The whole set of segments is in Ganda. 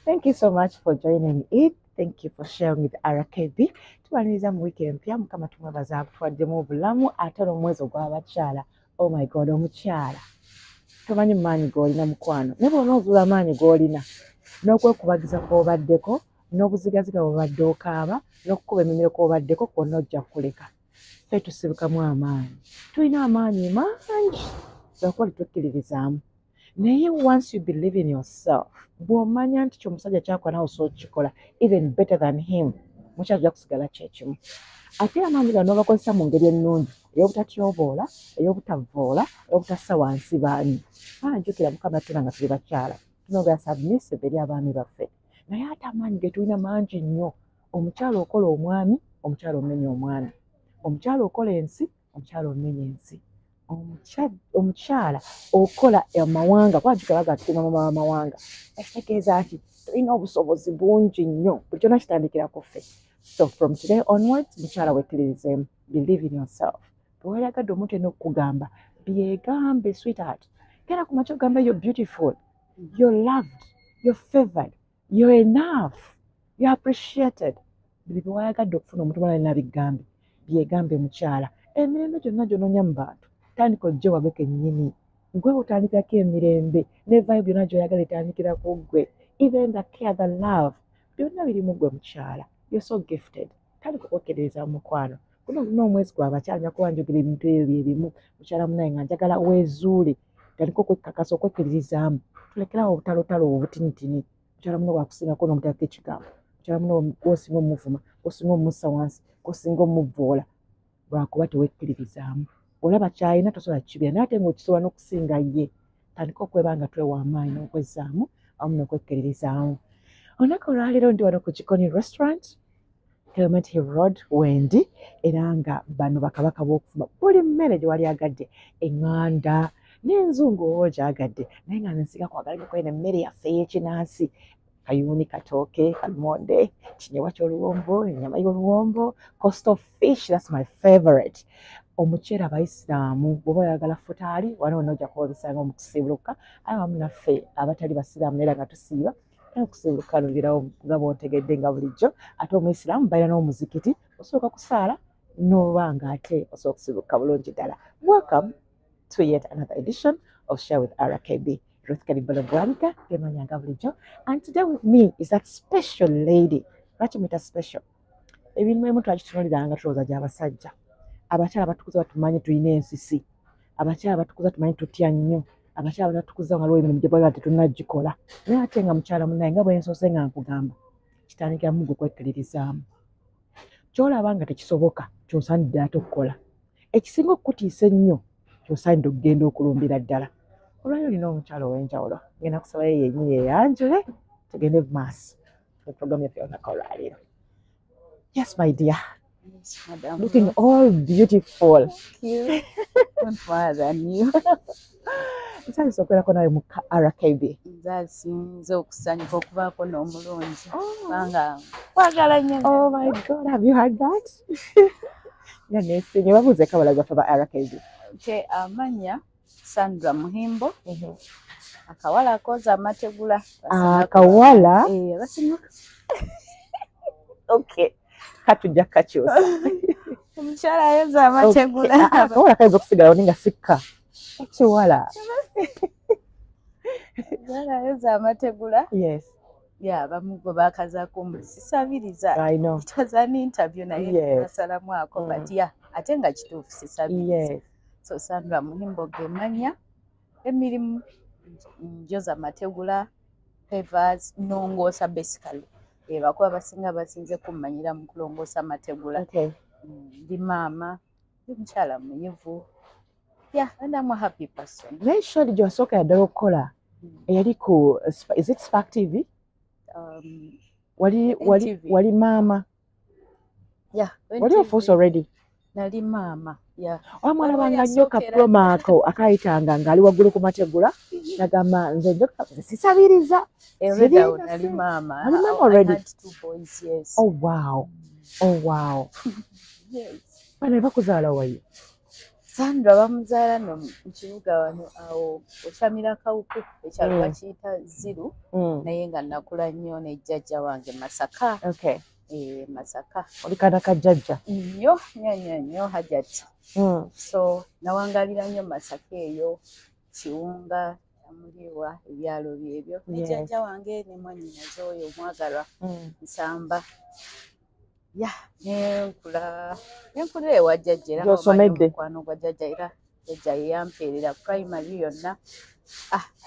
Thank you so much for joining in. Thank you for sharing with RKB. Tumaliriza mu weekend empya Mukama tumwebaza akutuwaddemu obulamu ate n'omwezi ogw'abakyala. Oh my God, omukyala. Tomanyi maanyi g'olina mukwano. Ne bw'oba ozuula amaanyi g'olina n'okwekubagiza kw'obaddeko n'obuzigaziga bw'obadde okaaba n'okukuba emimiro kw'obaddeko kwonna ojja kuleka. Ffe tusibukamu amaanyi. Tulina amaanyi mangi gakuba tetukkiririzaamu. Naye once you believe in yourself, bw'omanya nti ky'omusajja ky'akola naawe osobola okukikola even better than him, mukyala ojja kusigala kyekimu. Ate amaanyi gano n'ogakozesa mu ngeri ennungi ey'obutatyoboola, ey'obutavvoola, ey'obutassa wansi baani. Jjukira Mukama tuna nga tuli bakyala tunogera submissive eri abaami baffe. Naye ate amaanyi ge tulina mangi nnyo. Omukyala okola omwami, omukyala omenya omwami. Omukyala okola ensi, omukyala omenya ensi. Omukyala okola amawanga kwajukira bagatuma mama w'amawanga. Ekitegeeza nti tulina obusobozi bungi nnyo buli kyonna kitandikira ku ffe. So from today onwards mukyala wekkiririzeemu, believe in yourself. Bwe wayagadde omuntu yenna okukugamba byegambe sweetheart. Gera ku makya ogambe you're beautiful, you're loved, you're favored, you're enough, you're appreciated. Buli bwe wayagadde okufuna omuntu omulala yenna bigambe byegambe mukyala. Emirembe gyonna gy'onoonya mu bantu tandika ojje wabe kennyini. Gwe otandikako emirembe ne vibe byonna gy'oyagala etandikira ku ggwe. Even the care, the love, byonna biri mu ggwe mukyala. You're so gifted. Tandika okwekkiririza mu mukwano. Guno n'omwezi gw'abakyala njakuba njogera ebintu ebyo ebimu mukyala munaye nga njagala weezuule. Tandika okwekkakasa okwekkiririzaamu. Tulekerawo obutalotalo obutinitini. Mukyala muno bw'akusingako n'omutako ekigambo. Mukyala muno gw'osinga omuvuma, gw'osinga omussa wansi, gw'osinga omuvvoola. Lwakuba tewekkiririzaamu. Olaba kyalina tosobola kukibira naye ate ng'okisobola n'okusinga ye. Tandika okweba nga twewa amaanyi n'okwezzaamu awamu n'okwekkiririzaamu. Olunaku olwaleero ndi wano ku Gikoni Restaurant, Clement Hill Road, Wendi, era nga bano bakabaka b'okufuma. Buli mmere gye wali agadde eŋŋanda n'enzungu oba ogyagadde naye nga nsinga kwagala nnyo kwena emmere yaffe ey'ekinansi. Kayuuni, katooke, kalmonde, kinyewa ky'oluwombo, ennyama y'oluwombo, coastal fish, that's my favorite. Omuceere Abayisiraamu bw'oba oyagala futaali wano wonna ojja kuba obisanga mu kusiibuluka aye wamu naffe abatali basiraamu naye nga tusiiba okusiibuluka lulirawo nga bw'otegedde nga bulijjo. Ate Omuyisiraamu balina n'omuzikiti osooka kusaala n'oba ng'ate osooka okusiibuluka bulungi ddala. Welcome to yet another edition of Share with RKB. Ruth Kalibolo Bwanika, Gemanyanga bulijjo. And today with me is that special lady. Lwaki muyita special? Ebintu ebimu twakitunuuliranga tulowooza gy'abasajja. Abakyala batukuza batumanyi tulina ensisi. Abakyala batukuza tumanyi tutya nnyo. Abakyala batukuza nga lwo emirimu gye balaga tetunnagikola. Naye ate nga mukyala munnaye nga bwe nsoose nga nkugamba kitandikira mu ggwe kwekkiririzaamu. Ky'olaba nga tekisoboka ky'osaanidde ate okukola. Ekisinga okukutiisa ennyo ky'osaanidde okugenda okulumbira ddala. Olwaleero olina omukyala ow'enjawulo. Ngenda kusabayo yennyini yeyanjule tugende mu maaso mu puroguramu yaffe y'olunaku olwaleero. Yes, my dear. Yes, madam. Looking all beautiful. Thank you. Don't more than you. Nsanyusa okubeerako nawe mu RKB. Nzasinze okusanyuka okubaako n'omulungi. Kubanga kwagala nnyo. Oh my God, have you heard that? Nga neesimye babuuzeeko abalabi baffe ba RKB. Amannya Sandra Muhimbo. Akawala akooza amategula. Akawala? Basimuka. Okay. Katujja kakyusa. Omukyala ayooza amategula. Akawala kayinza okusigalawo naye nga sikka. Ekiwala. Omukyala ayooza amategula. Yes. Abamu gwe baakazaako mbu sisabiriza. I know. It was an interview naye nasalamu ako but ate nga kituufu sisabiriza. Yes. So Sandra Muhimbo ge mannya. Emirimu njoza amategula, pavers, nongoosa basically. Bakuba basinga basinze kummanyira mu kulongoosa amategula. Okay. Ndi maama, ndi mukyala munyivu. And I'm a happy person. Naye shodi gye wasooka yaddala okukola eyali ku is it Spark TV? Wali maama. Wali ofuuse already? Nali maama. Wamwalabanga nnyo ka promo ako akayitanga ng'ali waggulu ku mategula nagamba nze njoka sisabiriza. Nali maama. Wali maama already? I had 2 boys, yes. Oh wow. Oh wow. Yes. Bano bakuzaala wayo? Sandra bamuzaala no mu kibuga wano awo okyamira kawuku ekyalo bakiyita Ziru naye nga nakula nnyo ne jjajja wange Masaka. Okay. Masaka. Oli kana ka jjajja? Nnyo Hajati. So nawangalira nnyo Masaka eyo, Kiwunga, Amuliwa, ebyalo byebyo. Ne jjajja wange ne mwannyinaze oyo omwagalwa Nsamba. Nenkula ewa jjajja era omukwano gwa jjajja era jjajja ye yampeerera primary yonna.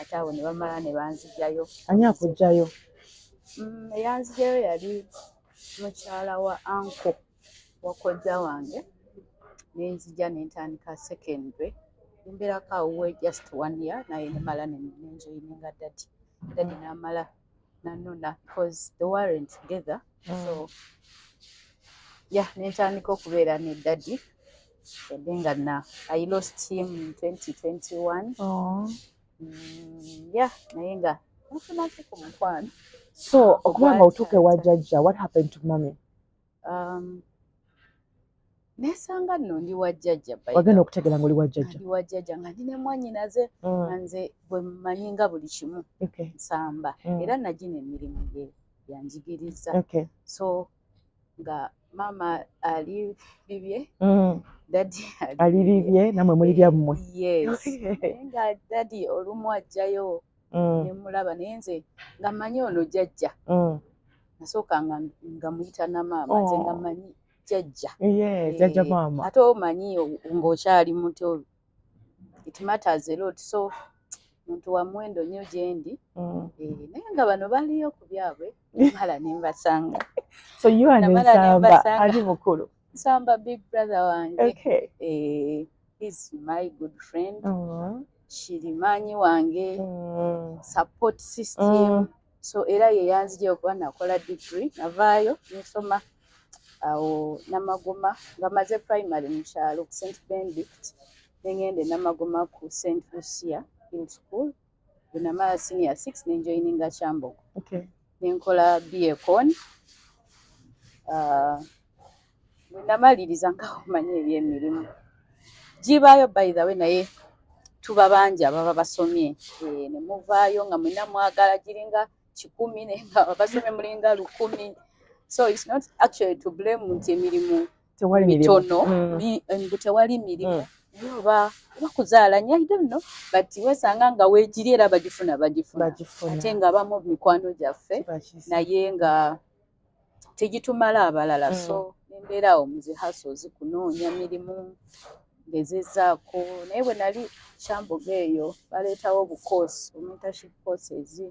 Ate awo ne bamala ne banzijayo. Ani akuggyayo? Eyanzijayo yali mukyala wa anko wa kojja wange. Nenzija nentandika secondary. Mbeerako awo just 1 year naye nemala nenjoyininga daddy. Daddy n'amala nanona because they weren't together. So nentandika okubeera ne daddy. Nga I lost him in 2021. Naye nga nfunako ku mukwano. So okubanga otuuka ewa jjajja, what happened to mommy? Nesanga nno ndi wa jjajja. Wagenda okutegeera ng'oli wa jjajja? Ndi wa jjajja nga ndi ne mwannyinaze nga nze bwe mmanyi nga buli kimu Nsamba. Era nagina emirimu yanjigiriza. So nga mama ali bibye, daddy ali bibye, namwe muli byammwe. Yes. Nga daddy olumu ajjayo ne mulaba naye nze nga mmanyi ono jjajja. Nasooka nga muyita na maama, nze nga mmanyi jjajja. Jjajja maama. Ate omanyi ng'okyali muto, it matters a lot. So muntu wa muwendo nnyo gye ndi. Naye nga bano baliyo ku byabwe, mala ne mbasanga. So you and Nsamba ali mukulu? Nsamba big brother wange. He's my good friend. Kirimanyi wange. Support system. So era ye yanzije okuba nakola degree. Navaayo nsoma awo Namagoma nga maze primary mu kyalo ku St Benedict. Nengende Namagoma ku St Lucia Hill School. Bwe namala senior 6 nenjoyininga Kyambogo. Nenkola BA Con. Bwe namaliriza nga omanyi ebyemirimu. Gibaayo by the way naye tuba bangi ababa basomye. Ne muvaayo nga mwena mwagala giringa 100 nenga basomye mulinga 100. So it's not actually to blame nti emirimu mitono, tewali mirimu. Oba bakuzaala nnyo, I don't know, but wesanga nga weegiri era bagifuna. Ate nga abamu mikwano gyaffe naye nga tegitumala abalala. So nembeera awo muzi hustles kunoonya mirimu ngezezaako. Naye bwe nali Kyambogo eyo baleetawo obukoosi, mentorship courses.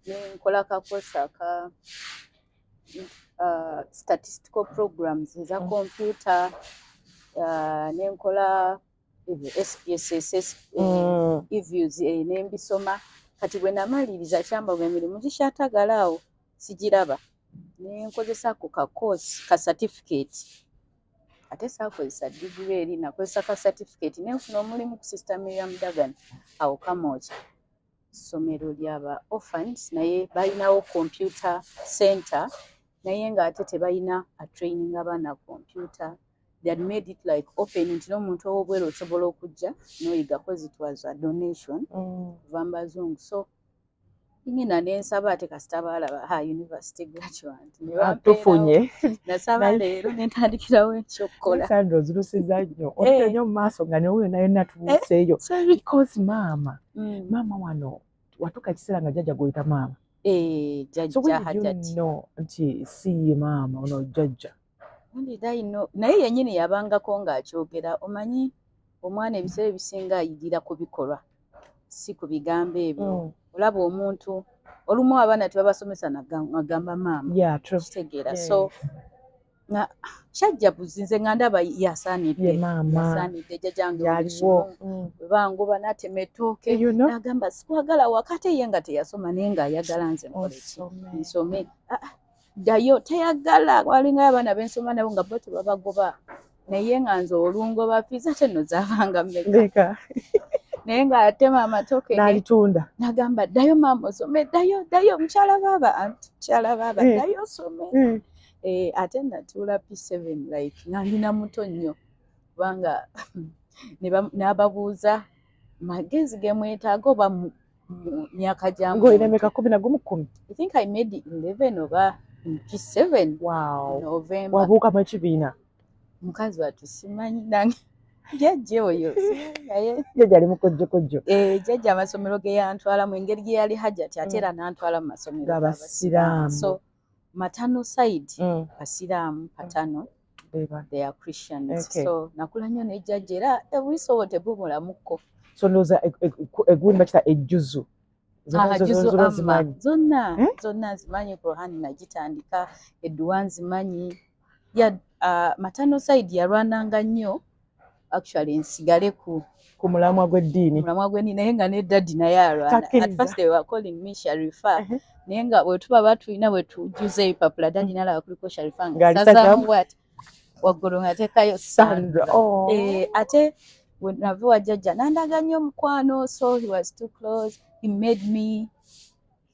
Nenkola kakoosi aka statistical programs eza computer. Nenkola SPSS reviews nembisoma. Kati bwe namaliriza Kyambogo emirimu gikyatagalaawo sigiraba. Nenkozesa ako ka course ka certificate. Ate saakozesa degree eri, nakozesa ka certificate nenfuna omulimu ku Sister Miriam Dagan awo Kamooki. Ssomero ly'aba orphans naye balinawo computer center naye nga ate tebalina a training abaana computer. They had made it like open nti n'omuntu ow'obweru osobola okujja n'oyigako, it was a donation kuva mu bazungu. So nyina nensaba ate kasita balaba university graduate tufunye. Nasaba leero nentandikirawo ekyokukola. Sandra ozulusiza nnyo otute nnyo mu maaso nga neweyo nayo natuuseeyo because mama wano watuuka ekiseera nga jjajja gweyita maama. Jjajja Hajati. So nti si maama ono jjajja. Naye yennyini yabangako ng'akyogera. Omanyi omwana ebiseera ebisinga ayigira ku bikolwa si ku bigambo ebyo. Olaba omuntu olumu abaana tebabasomesa nagamba maama. Kitegeera. So kyajjabuzi nze nga ndaba yasaanidde jjajjange olikimu banguba n'atema ettooke n'agamba sikwagala wakati ye nga teyasoma naye ng'ayagala nze nsome. Ddayo teyagala. Walingayo abaana bensoma nabo nga bo tebabagoba naye nga nze olungoba fiiza ate nno zaavanga mmeka. Naye ng'atema amatooke n'alitunda n'agamba ddayo maama osome, ddayo mukyala baaba ddayo osome. Ate natuula P7 like nga ndina muto nnyo kubanga n'ababuuza magezi ge mwetaaga oba mu myaka gyamu. Ng'olina emyaka 11? I think I made 11 oba P7. Wow. November. Wabuuka mu kibiina? Mukazi wattu simanyi nange. Jjajja oyo. Jjajja ali mu kojjokojjo. Jjajja amasomero ge yantwala mu engeri gye yali hajjati ate era n'antwala mu masomero g'abasiraamu. So matano side basiraamu patano. They are Christians. Okay. So nakula nnyo ne jjajja era ebulisobo tebumulamuko. So ndowooza eggulu bakita ejjuzu. Zonna zimanyi. Qur'an nagitandika, edduwa nzimanyi. Matano side yalwananga nnyo actually nsigale ku mulamwa gw'eddiini. Naye nga ne daddy naye alwana. At first they were calling me Sharifa. Naye nga bwe tuba batulina bwe tujjuza ebipapula daddy nalaba kuliko Sharifa nga what waggulu ngateekayo Sandra. Ate when nava wa jjajja nandaga nnyo mukwano, so he was too close. He made me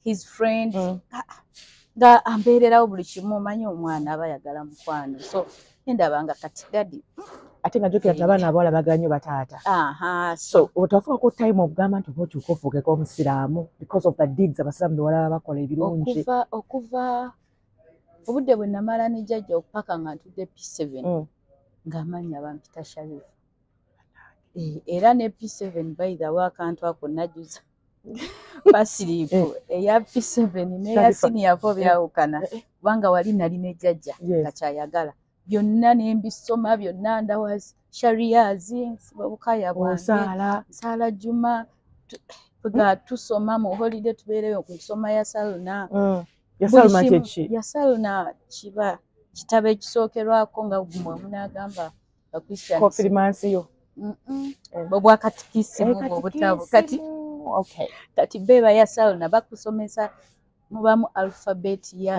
his friend. Nga ambeererawo buli kimu, omanyi omwana aba ayagala mukwano. So ndabanga kati daddy. Ate nga jjukira nti abaana abawala bagala nnyo bataata. So otafuuka time okugamba nti okyuka ofuukeko omusiraamu because of the deeds abasiraamu be walaba bakola ebirungi. Okuva obudde bwe namala ne jjajja okupaka nga ntudde P7 ng'amannya bampita Sharifa. Era ne P7 by the way akantu ako najjuza basiriipu eya P7 n'eya senior fo byawukana kubanga wali nali ne jjajja nga kyayagala byonna ne mbisoma byonna ndawazi Sharias Bukaya bwange Sala Juma tuga tusoma mu holiday tubeereyo kusoma ya Saluna. Ya Saluna kiba kitabo ekisookerwako nga gumwe munagamba Christian confirmation bwa katikisimu obutabo kati kati beba ya Saluna bakusomesa mubamu alphabet ya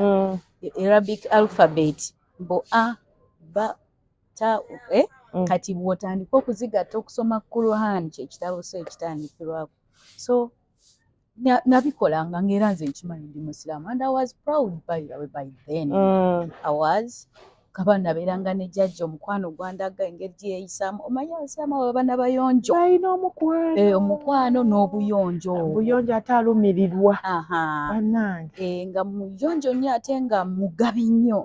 Arabic alphabet mbo a ba ta kati bwotandika okuzigatta okusoma Quran kye kitabo se kitandikirwako. So nabikolanga ng'era nze nkimanyi ndi Musiraamu and I was proud by then. I was kaba nabeeranga ne jjajja omukwano gwandaga engeri gye yeeyisaamu. Omanyi Abasiraamu baba n'abayonjo. Balina omukwano. Omukwano n'obuyonjo. Obuyonjo ate alumirirwa. Bannange. Nga muyonjo nnyo ate nga mugabi nnyo.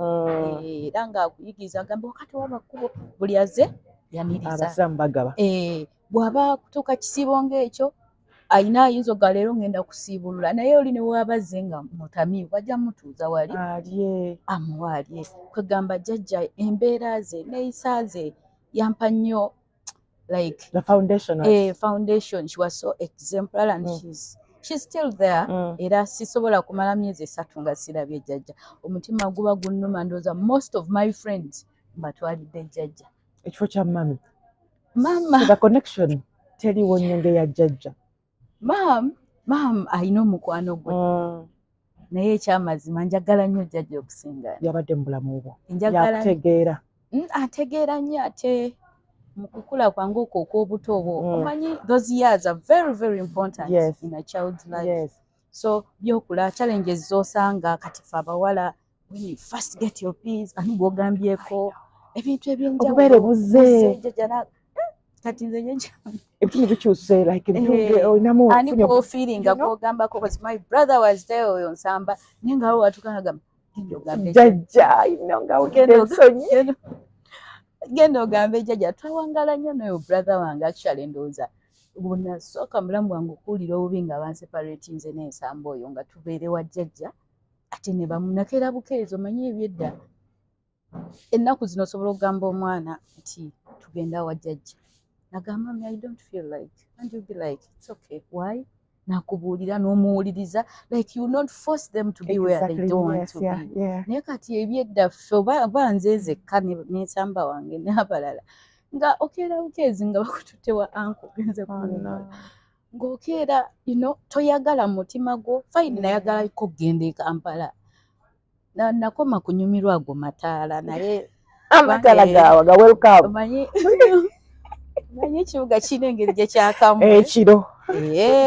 Era ng'akuyigiriza agamba wakati w'amakubo buli aze yaniriza. Abasiraamu bagaba. Bw'aba kutuuka kisiibo ng'ekyo ayina ayinza ogga leero ngenda kusiibulula naye oli ne wabaze nga mutamiivu bajja mutuuza wali amuwa alye. Kwegamba jjajja embeera ze neeyisa ze yampa nnyo like the foundation. Foundation. She was so exemplary and she's still there. Era sisobola kumala myezi 3 nga sirabye jjajja. Omutima guba gunnuma ndowooza most of my friends mbatwalidde jjajja. Ekifo kya mami. Mama. So the connection teriwo nnyo ng'eya jjajja. Mam alina omukwano gwe. Naye ekyamazima njagala nnyo jjajja okusinga. Yabadde mu bulamu bwo. Yakutegeera. Ategeera nnyo ate mu kukula kwange okwo okw'obuto obwo. Omanyi those years are very very important in a child's life. So byokula challenges z'osanga kati fe abawala when you first get your peas ani gwogambyeko ebintu ebyenjawulo. Okubeera buze. Kati nze nyo ebintu bikyuse like ebintu olinamu ani feeling gwogambako because my brother was there oyo nsamba naye nga watukanaga jjajja nga ugenda ensonyi genda ogambe jjajja twawangala nnyo n'oyo brother wange actually ndowooza bunasooka mulamu wange okuwulira obubi nga banseparate nze n'ensamba oyo nga tubeere wa jjajja ate ne bamunakera bukeezi omanyi ebyedda ennaku zino osobola okugamba omwana nti tugenda wa jjajja nagamba me I don't feel like and you'll be like it's okay why nakubuulira n'omuwuliriza like you not force them to be where they don't want to be. Naye kati ebyedda ffe oba nze zekka n'ensamba wange n'abalala nga okeera bukeezi nga bakututte wa anko genze kuwumula ng'okeera toyagala mu mutima gwo fine nayagalako kugenda e Kampala nakoma kunyumirwa ago mataala naye amataala gaawe gawerukamu omanyi ekibuga kirina engeri gye kyakamu ekiro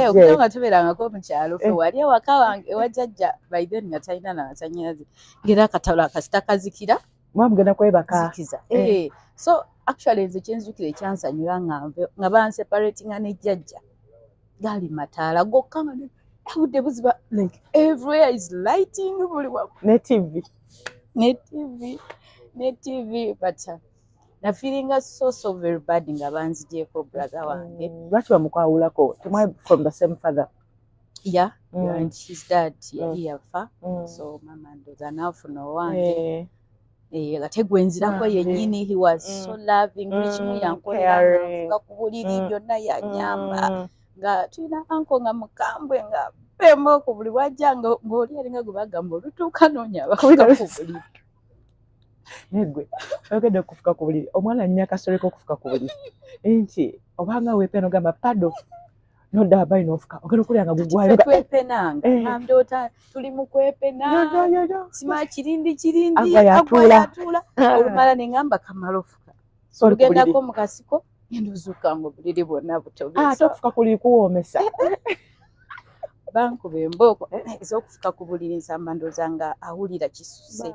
okuba nga tubeerangako mu kyalo fe wali ewaka wange ewa jjajja by then nga talina n'amasannyalaze ng'era akatalo akasita kazikira mwamugenda kwebaka zikiza so actually nze kyenzukira ekyansanyula nga banseparatinga ne jjajja gaali mataala gokka nga budde buziba like everywhere is lighting buli wamu ne TV but na feeling so very bad nga banzijeeko brother wange. Lwaki bamukwawulako? Temwali from the same father? Yeah, and his dad yali yafa, so mama ndoza naafuna owange. Ate gwenzirako yennyini, he was so loving, buli kimu yankolera, nfuka ku buliri byonna yanyamba, nga tulina anko nga mukambwe nga pemoko buli wajja ng'oli alinga gwe bagamba olutuuka noonya abafuka ku buliri. Negwe ogenda okufuka ku buliri, omwana alina akasole k'okufuka ku buliri nti obanga weepena ogamba pado nodda abayi n'ofuka ogenda okulira nga gugwayo twepenanga ndoota tuli mu kwepena sima kirindi yatuula olumala ne ngamba kamala ofuka olugendako mu kasiko ngenda ozuuka nga obuliri bwonna butobesa okufuka ku buliri kuwoomesa bankuba embooko ez'okufuka ku buliri nsamba ndooza nga awulira kisuse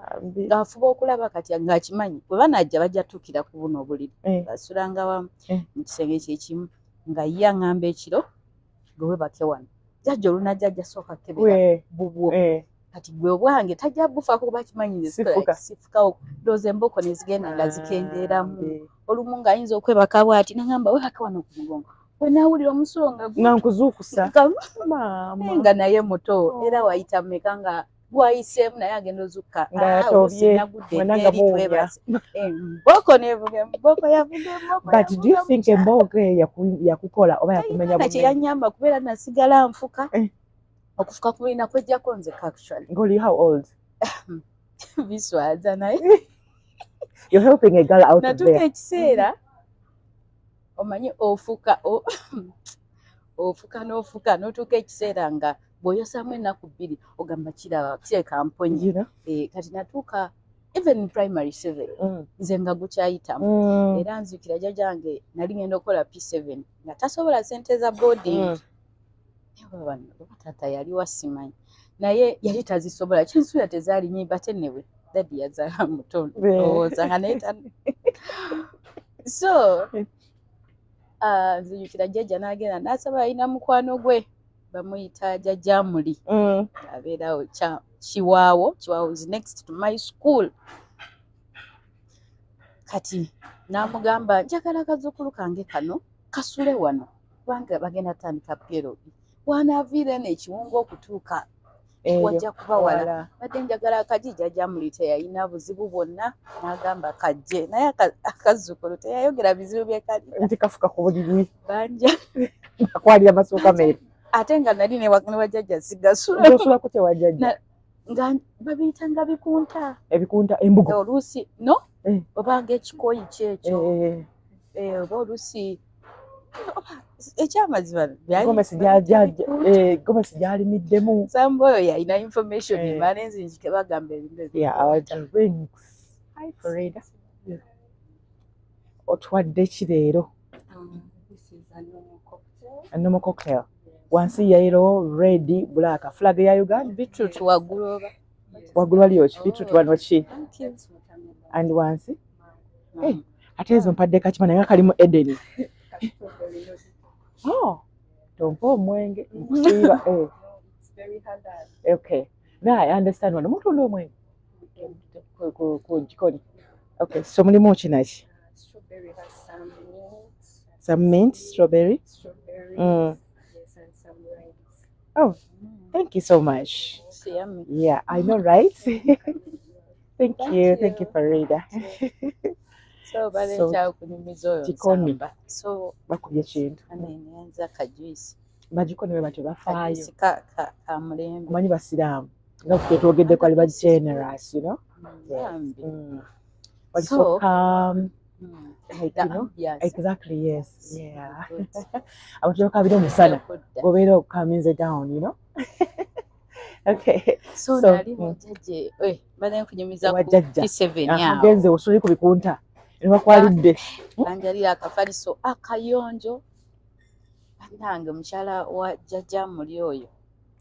ng'afuba okulaba kati ng'akimanyi bwe banajja bajja tuukira ku buno obuliri basulanga wamu mu kisenge kyekimu nga ye aŋŋamba ekiro gwe bake wano jjajja olunajja ajja sooka kebera bubwo kati gwe obwange tajja bufaako kuba kimanyi sifukawo ndooza embooko ne zigenda nga zikendeeramu olumu ng'ayinza okwebaka bw'ati naŋŋamba webake wano ku mugongo bwe naawulira omusulo nga nkuzuukusa nga naye muto era wayita mmeka nga gwayiseemu naye agenda ozukka embooko nevuga embooko yavuga but do you think embooko yakukola oba yakumenya bulungi kyeyanyamba kubeera nasigala nfuka okufuka kulina kwejjako nze actually ngoli how old biswaza naye you're helping a girl out natuka ekiseera omanyi ofuka n'ofuka n'otuuka ekiseera nga bw'oyosaamu ennaku bbiri ogamba kireka mponyi kati natuuka even in primary 7 nze nga gukyayitamu era nzukira jjajjange nali ngenda okukola P7 nga tasobola ssente za boarding taata yali wasimanyi naye yali tazisobola kyensuula tezaali nyi bate newe dadi yazaala mutono owooza nga naye so nzijukira jjajja n'agenda n'asaba alina mukwano gwe bamuyita Jajjamuli abeerawo Kiwaawo is next to my school kati n'amugamba njagala kazuukulu kange kano kasule wano kubanga bagenda tandika periodi wanaaviira n'ekiwungu okutuuka wajja kuba wala badde njagala akaji Jajjamuli teyalina buzibu bwonna n'agamba kajje naye akazuukulu teyayogera bizibu bye kali nti kafuka ku buliri banja akwalira amasuuka meeru ate nga nali ne wajjajja sigasula osulako tewajjajja nga babiyitanga bikunta ebikunta embugo oluusi no obanga ekikoyi kyekyo oba oluusi ekyamazima gomesi gyalimiddemu samba oyo yalina information emala enzinjike bagamba ebintu otwadde ki leero anomo cocktail wansi yellow red black flag ya Uganda beetroot waggulu wali oki beetroot wano ki and wansi ate ezo mpadde kakima naye kalimu Eden tompa omwenge nkusiiba okay now I understand wano mutunda omwenge ku jikoni okay so mulimu ki naki some mint strawberry Yes, and some rice. Oh, thank you so much. Yeah, I know, right? Thank you, Farida. So baleeta kunyumiza oyo nsamba. So bakubye kintu. Anenyanza kajuice. Bajikoni we batyo bafaayo. Ka mulembe. Kumanyi basiraamu. Nga twogedde kwali ba generous, you know? But so like, you know? Exactly, yes. Yeah. Abantu bakabira omusana. Gobeera okukaminze down, you know? Okay. So nali mujjaje. Bale nkunyumiza ku P7 yawo. Agenze osuli ku bikunta. Nebakwalidde. Banjalira akafaliso akayonjo. Nange mukyala wa Jajjamuli oyo.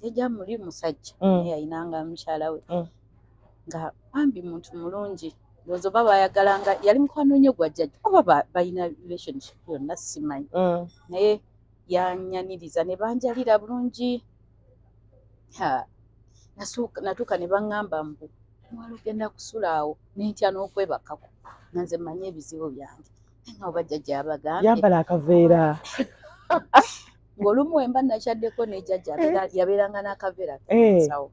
Jajjamuli musajja. Naye ayinanga mukyala we. Nga bambi muntu mulungi. ndowooza oba bayagalanga yali mukwano nnyo gwa jjajja oba balina relationship yonna simanyi naye yanyaniriza ne banjalira bulungi. Natuuka ne baŋŋamba mbu mwala ogenda kusula awo nentya n'okwebakako nga nze mmanyi ebizibu byange nga oba jjajja yabagambye yambala akaveera ng'olumu wemba nakyaddeko ne jjajja yabeeranga n'akaveera nsawo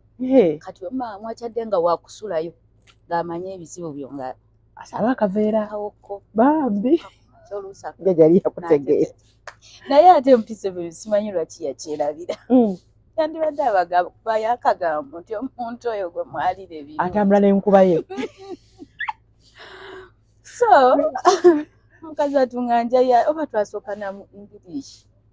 kati omama mwakyadde nga waakusulayo ng'amanyi ebizibu byo nga asaba akaveera awoko bambi jjajja yali yakutegeera naye ate mpise bwe simanyi lwaki yakyerabira yandibadde abagaba yakagambo nti omuntu oyo gwe mwalira ebintu atambula n'enkuba ye so mukazi atunganja oba twasooka na English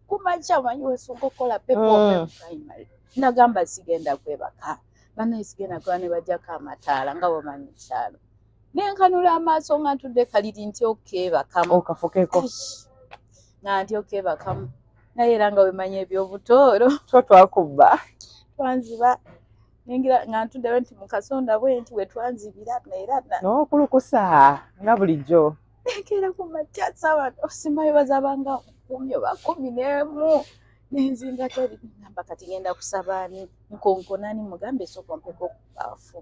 kumakya omanyi wesunga okukola pepa primary nagamba sigenda kwebaka banaye sigenda kuba ne bajjako amataala nga bwomanyi kyalo nenkanula amaaso nga ntudde kaliri nti okebakamu okafukeko nga nti okebakamu naye era nga wemanyi ebyobutoolo so twakubba twanziba nengira nga ntuddeyo nti mukasonda bwe nti wetwanzibira naera n'okulukusa nga bulijjo nekera ku makya saawa osimayo bazabanga 10 oba 11 nenzinga teri ngamba kati ngenda kusabaani nkonkonani mugambe sokompeko kubaafu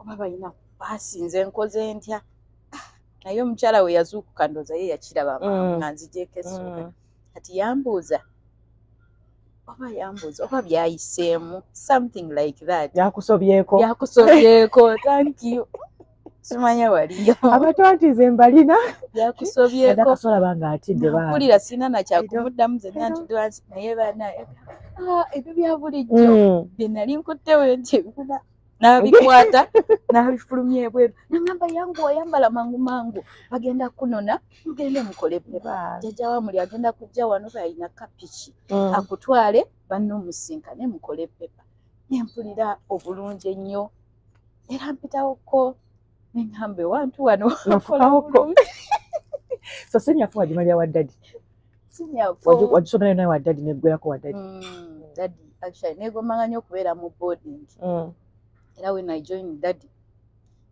oba balina basinze nkoze ntya naye omukyala we yazuukuka ndoza ye yakiraba nga nzigyeko essuuka kati yambuuza oba byayiseemu something like that yakusobyeko thank you simanya waliyo abatwantize mbalina yakusobyeko akasolaba nga atidde bampulira sina nakyakumuddamu zenna ntidwansi naye banaye ebyo bya bulijjo bye nali nkuttewe nti ebikuna n'abikwata n'abifulumya ebweru nagamba yangu oyambala mangu mangu bagenda kunona mugende mukole pepa jjajja wamuli agenda kujja wano balina kapiki akutwale bannomusinkane mukole pepa nempulira obulungi ennyo era mpitawoko neŋŋamba ewantu wano nafukawoko so sinyafu wagimalira wa ddadi wagisomera naye wa ddadi neggwerako wa ddadi daddy actually negomanga nnyo okubeera mu boarding era when I joined daddy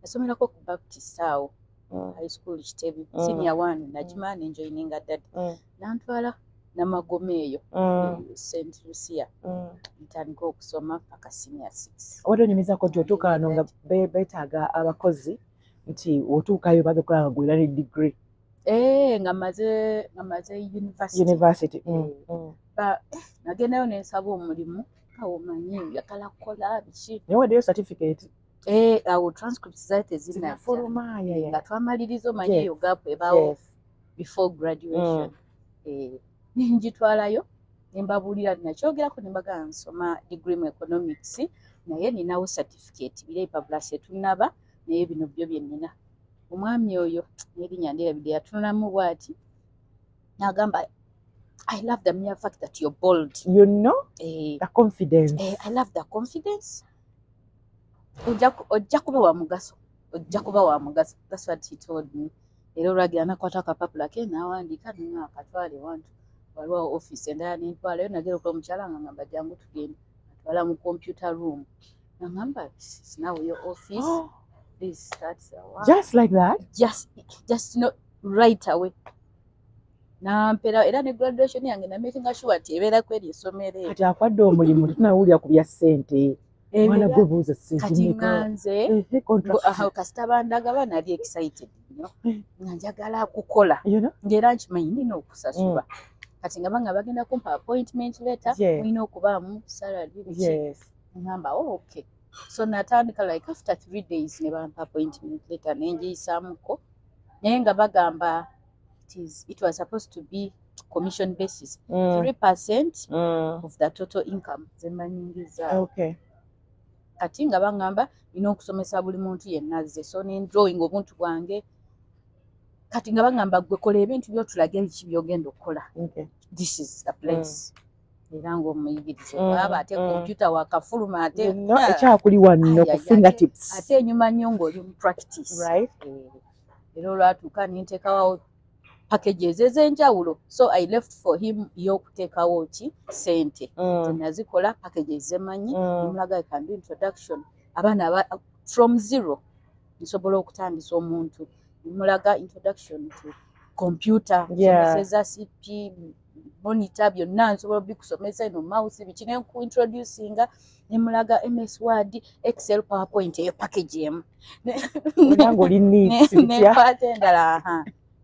nasomerako ku Baptist awo high school Kitebi senior 1 najima nenjoininga daddy nantwala namagome eyo St. Lucia ntandika okusoma paka senior 6 obadde onyumizako nti otuuka wano nga beetaaga abakozi nti otuukayo babekola nga gwera ne degree nga maze university nagendayo nensaba omulimu awomanyi yakala kukola biki naye waddeyo certificate awo transcripts zaite zinafuluma nga twamaliriza omanyi eyo gap ebaawo before graduation nenjitwalayo nembabuulira nakyogerako nembagaa nsoma degree mu economics naye ninawo certificate bireipabulasi etunaba naye bino byo byenina omwami oyo nerinnya nderabidde yatunulamu bwati nagamba I love the mere fact that you're bold. You know? The confidence. I love the confidence. Ojja kuba wa mugaso. That's what he told me. Era olwagira nakwata akapapula ke n'awandiika nina akatwale wantu waliwo office endala nentwalayo nagera okuba omukyala nga ngamba jangu tugende atwala mu computer room nagamba now your office please start just like that just not right away nampera era ne graduation yange namakinga sure nti ebeera kweri esomero kati akwadde omulimu tunawulira ku bya ssente mwana gwe buuza kati nganze kasita bandagaba nali excited nga njagala kukola ng'era nkimanyi nina okusasulwa kati nga banga bagenda kumpa appointment letter mulina okubaamu salary biki ngamba okay so natandika like after 3 days ne bampa appointment letter nenjiyisaamuko naye nga bagamba it was supposed to be commission basis 3% of the total income zemanyingiza kati nga bangamba nina okusomesa buli muntu yenna azze so nendrawing obuntu bwange kati nga bangamba gwe kola ebintu byotulage biki byogenda okukola this is the place era ngaomuyigiriza aba ate kompyuta wakafuluma ate ekyakuli wano ku fingertips ate enyuma nnyo ng'oli mu practice era olwatuuka ninteekawo packages ez'enjawulo so I left for him y'okuteekawo ki sente tenazikola packages zemanyi nemulaga I can do introduction abaana from zero nsobola okutandisa omuntu mulaga introduction to computer Yeah. nsomeseza CP monitor byonna nsobola bikusomesa ino mouse biki ne ku introducinga nemulaga MS Word Excel PowerPoint eyo package emu Nango oli neat ne kwata endala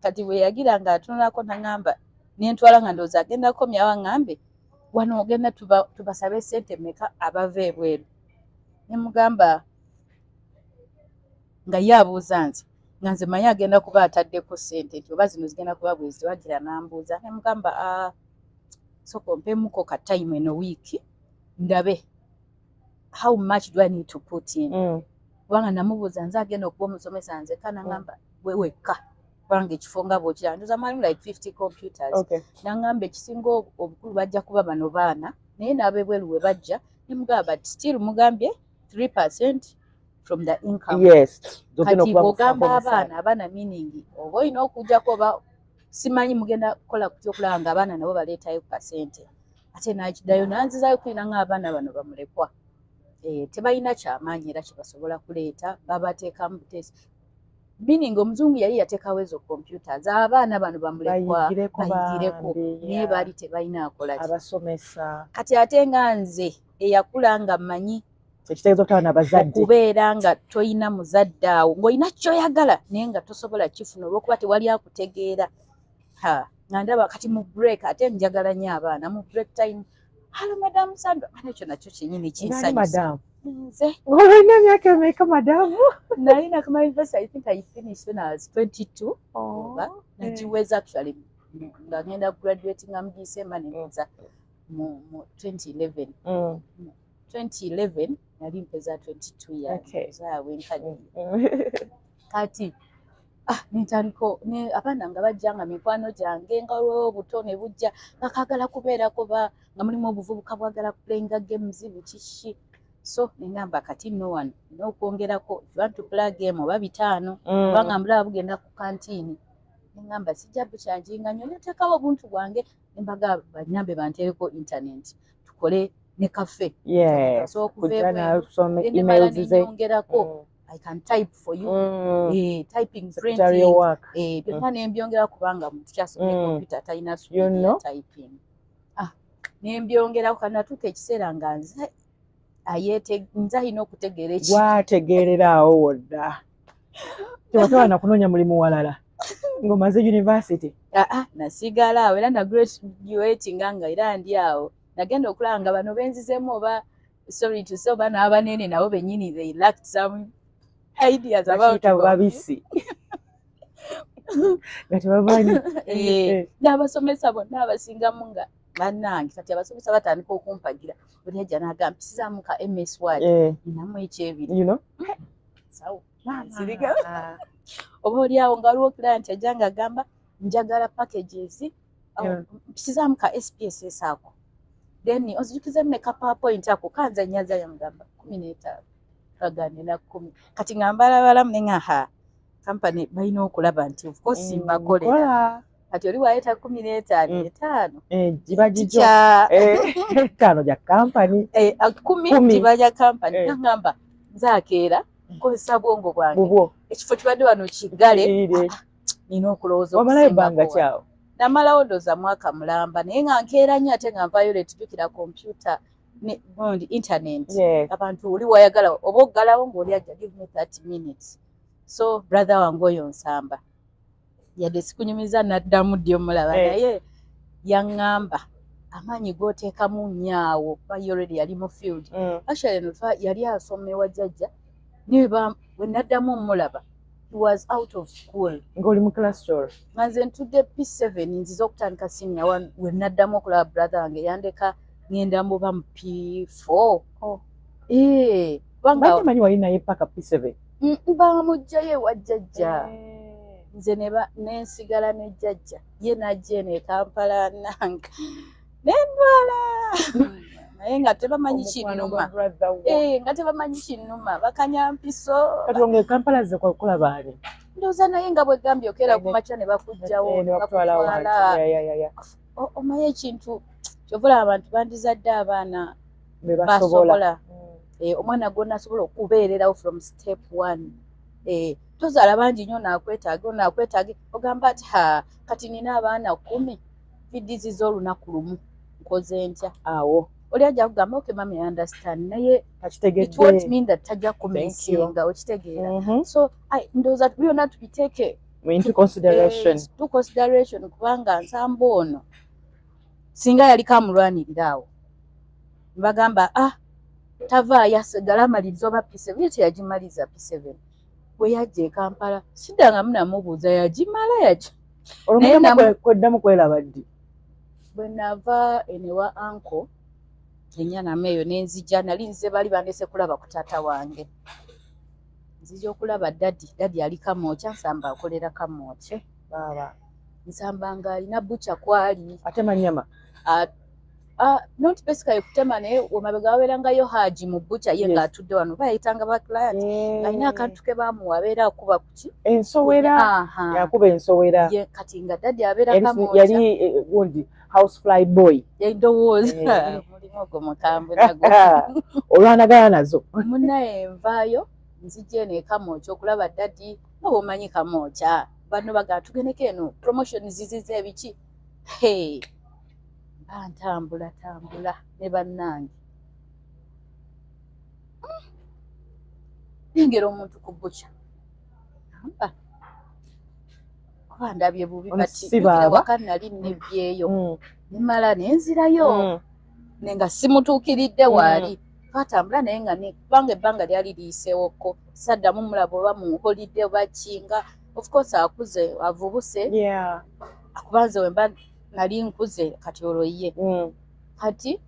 kati bwe yagira nga atunulako nangamba nentwala nga ndowooza agenda komyawo ngambe wano ogenda tubasabe sente meka abava ebweru nemugamba nga ye abuuza nti nga nze manyi agenda kuba ataddeko sente nti oba zino zigenda kuba bwe ziwagira nambuuza nemugamba soko mpemuko ka time eno wiiki ndabe how much do I need to put in kubanga namubuuza nze agenda okuba omusomesa nze kanangamba wewekka kubanga ekifo nga bwokira ndoza malimu like 50 computers nangamba ekisinga obukulu bajja kuba bano baana naye n'abebweru we bajja nemugamba but still mugambye 3% from the income. Yes. Kati bw'ogamba abaana meaning oba olina okujjako oba simanyi mugenda kukola kutya okulaba nga abaana nabo baleetayo kasente ate nakiddayo nanzizaayo kulina ng'abaana bano bamulekwa tebalina kyamaanyi era kyebasobola kuleeta babateekamu butesi meaning omuzungu yali yateekawo ezo computers abaana bano bamulekwa bayigireko naye baali tebalina akola abasomesa kati ate nga nze eyakula nga mmanyi ekitegeeza okutaba n'abazadde okubeera nga toyina muzadde awo ng'olina kyoyagala naye nga tosobola kifuna olw'okuba tewali akutegeera nga ndaba kati mu break ate njagala nnyo abaana mu break time halo madamu Sandra ekyo nakyo kyennyini kinsanyusa nze olina emyaka emeka madamu nalina kama university I think I finished when I was 22 oba nagiweza actually nga ngenda graduating mu December nenza mu 2011 2011 nali mpeza 22 years awe nkadi kati nitandiko ne abaana nga bajjanga mikwano gyange nga obuto ne bujja bakagala kubeerako nga mulimu obuvubuka bwagala kuplayinga games bukishi so nengamba kati no one n'okwongerako if you want to play game oba 5 kubanga mbulaba bugenda ku kantiini nengamba sijja bukyanjinga nnyo neteekawo obuntu bwange nembaga banyambe banteereko internet tukole ne cafe so kujana some emails zenyongerako I can type for you typing printing byonna nembyongera kubanga muntu kyasomye computer talina speed ya typing nembyongerako kanatuuka ekiseera nga nze nze alina okutegeera wategeereraawo wonna tewataba nakunoonya mulimu walala ng'omaze university nasigala awo era nagraduatinga nga era ndi awo nagenda okulaba nga bano benzizemu oba sorry to say oba n'abanene nabo bennyini they lacked some ideas about babisi nga tebamanyi n'abasomesa bonna abasingamu nga bannange kati abasomesa batandika okumpagira buli ajja n'agamba mpisizaamu ka MS Word ninamu ekyebiri sawa oba oli awo nga waliwo client ajja ng'agamba njagala packages mpisizaamu ka SPSS ako then ozijukizemu ne ka PowerPoint ako kanza nyaza yamugamba 15 kagane na 10 kati ngambala nenga company balina okulaba nti of course mbakolera kati oli waeta 15 jiba jijo 5 ja company 10 jiba ja company ngamba nzakeera nkozesa bwongo bwange ekifo kibadde wano kigale nina okulowooza wamalayo banga kyawo namalawo ndooza mwaka mulamba naye nga nkeera nnyo ate nga nvayo letujukira computer ne internet abantu oli wayagala oba oggalawo ng'oli ajja give me 30 minutes so brother wange oyo nsamba yadde sikunyumiza naddamu ddi omulaba naye yaŋŋamba amaanyi g'oteekamu nnyo kuba ye already yali mu field actually yali asoma ewa jjajja niwe bwe naddamu omulaba he was out of school ng'oli mu class tour nga nze ntudde P7 nziza okutandika senior 1 we naddamu okulaba brother wange yandeka ngenda mbuba mu P4 kubanga manyi wali naye paka P7 bamugjayo ewa jjajja nze nensigala ne jjajja ye najja eno e Kampala nange nendwala naye nga tebamanyi kinnuma nga tebamanyi kinnuma bakanyampiso kati onge Kampala ze kwakola baani ndowooza naye nga bwegambye okeera ku makya ne bakugjawo bakutwala omanyi ekintu kyovula abantu bandizadde abaana basobola omwana gwonna asobola okubeererawo from step 1 tozaala bangi nnyo naakwetaage ogamba ati kati nina abaana 10 vidizi z'olunaku lumu nkoze ntya awo oli ajja kugamba okay mami I understand naye it won't mean that tajja kumisinga okitegeera so ndowooza byonna tubiteeke into consideration to consideration kubanga nsamba ono singa yali kamulwanirira awo bagamba tavaayo asigala amaliriza oba P7 ye teyagimaliza P7 bwe yajja e Kampala siddangamu namubuuza yagimala yaki olwo kweddamu kwelaba ddi bwe nava enewa anko ennyanamu eyo nenzija nali nze bali bandese kulaba ku taata wange nzija okulaba dadi ali Kamoocha nsamba akolera Kamoocha baba nsamba nga alina bucha kwali atema nnyama not basically kutema naye omabega wabeerangayo Haji mu bucha ye ng'atudde wano bayitanga ba client alina akantu ke baamuwa abeera akuba kuki ensowera yakuba ensowera kati nga dadi abeera Kamoocha yali gundi house fly boy ndowooza mulimu ogwo mukambwe nago olwanagala nazo munnaye nvaayo nzija eno e Kamoocha okulaba dadi oba omanyi Kamoocha bano baga tugendeko eno promotion zizize ebiki ntambula ne bannange nengera omuntu ku bucha kuba ndabye bubi waka nali nebyeyo nemala nenzirayo nenga simutuukiridde waali twatambula naye nga kubanga ebbanga lyali liyiseewoko saddamu mulaba oba muholidde oba kinga of course akuze avubuse akubanze wemba nali nkuze kati olwo ye kati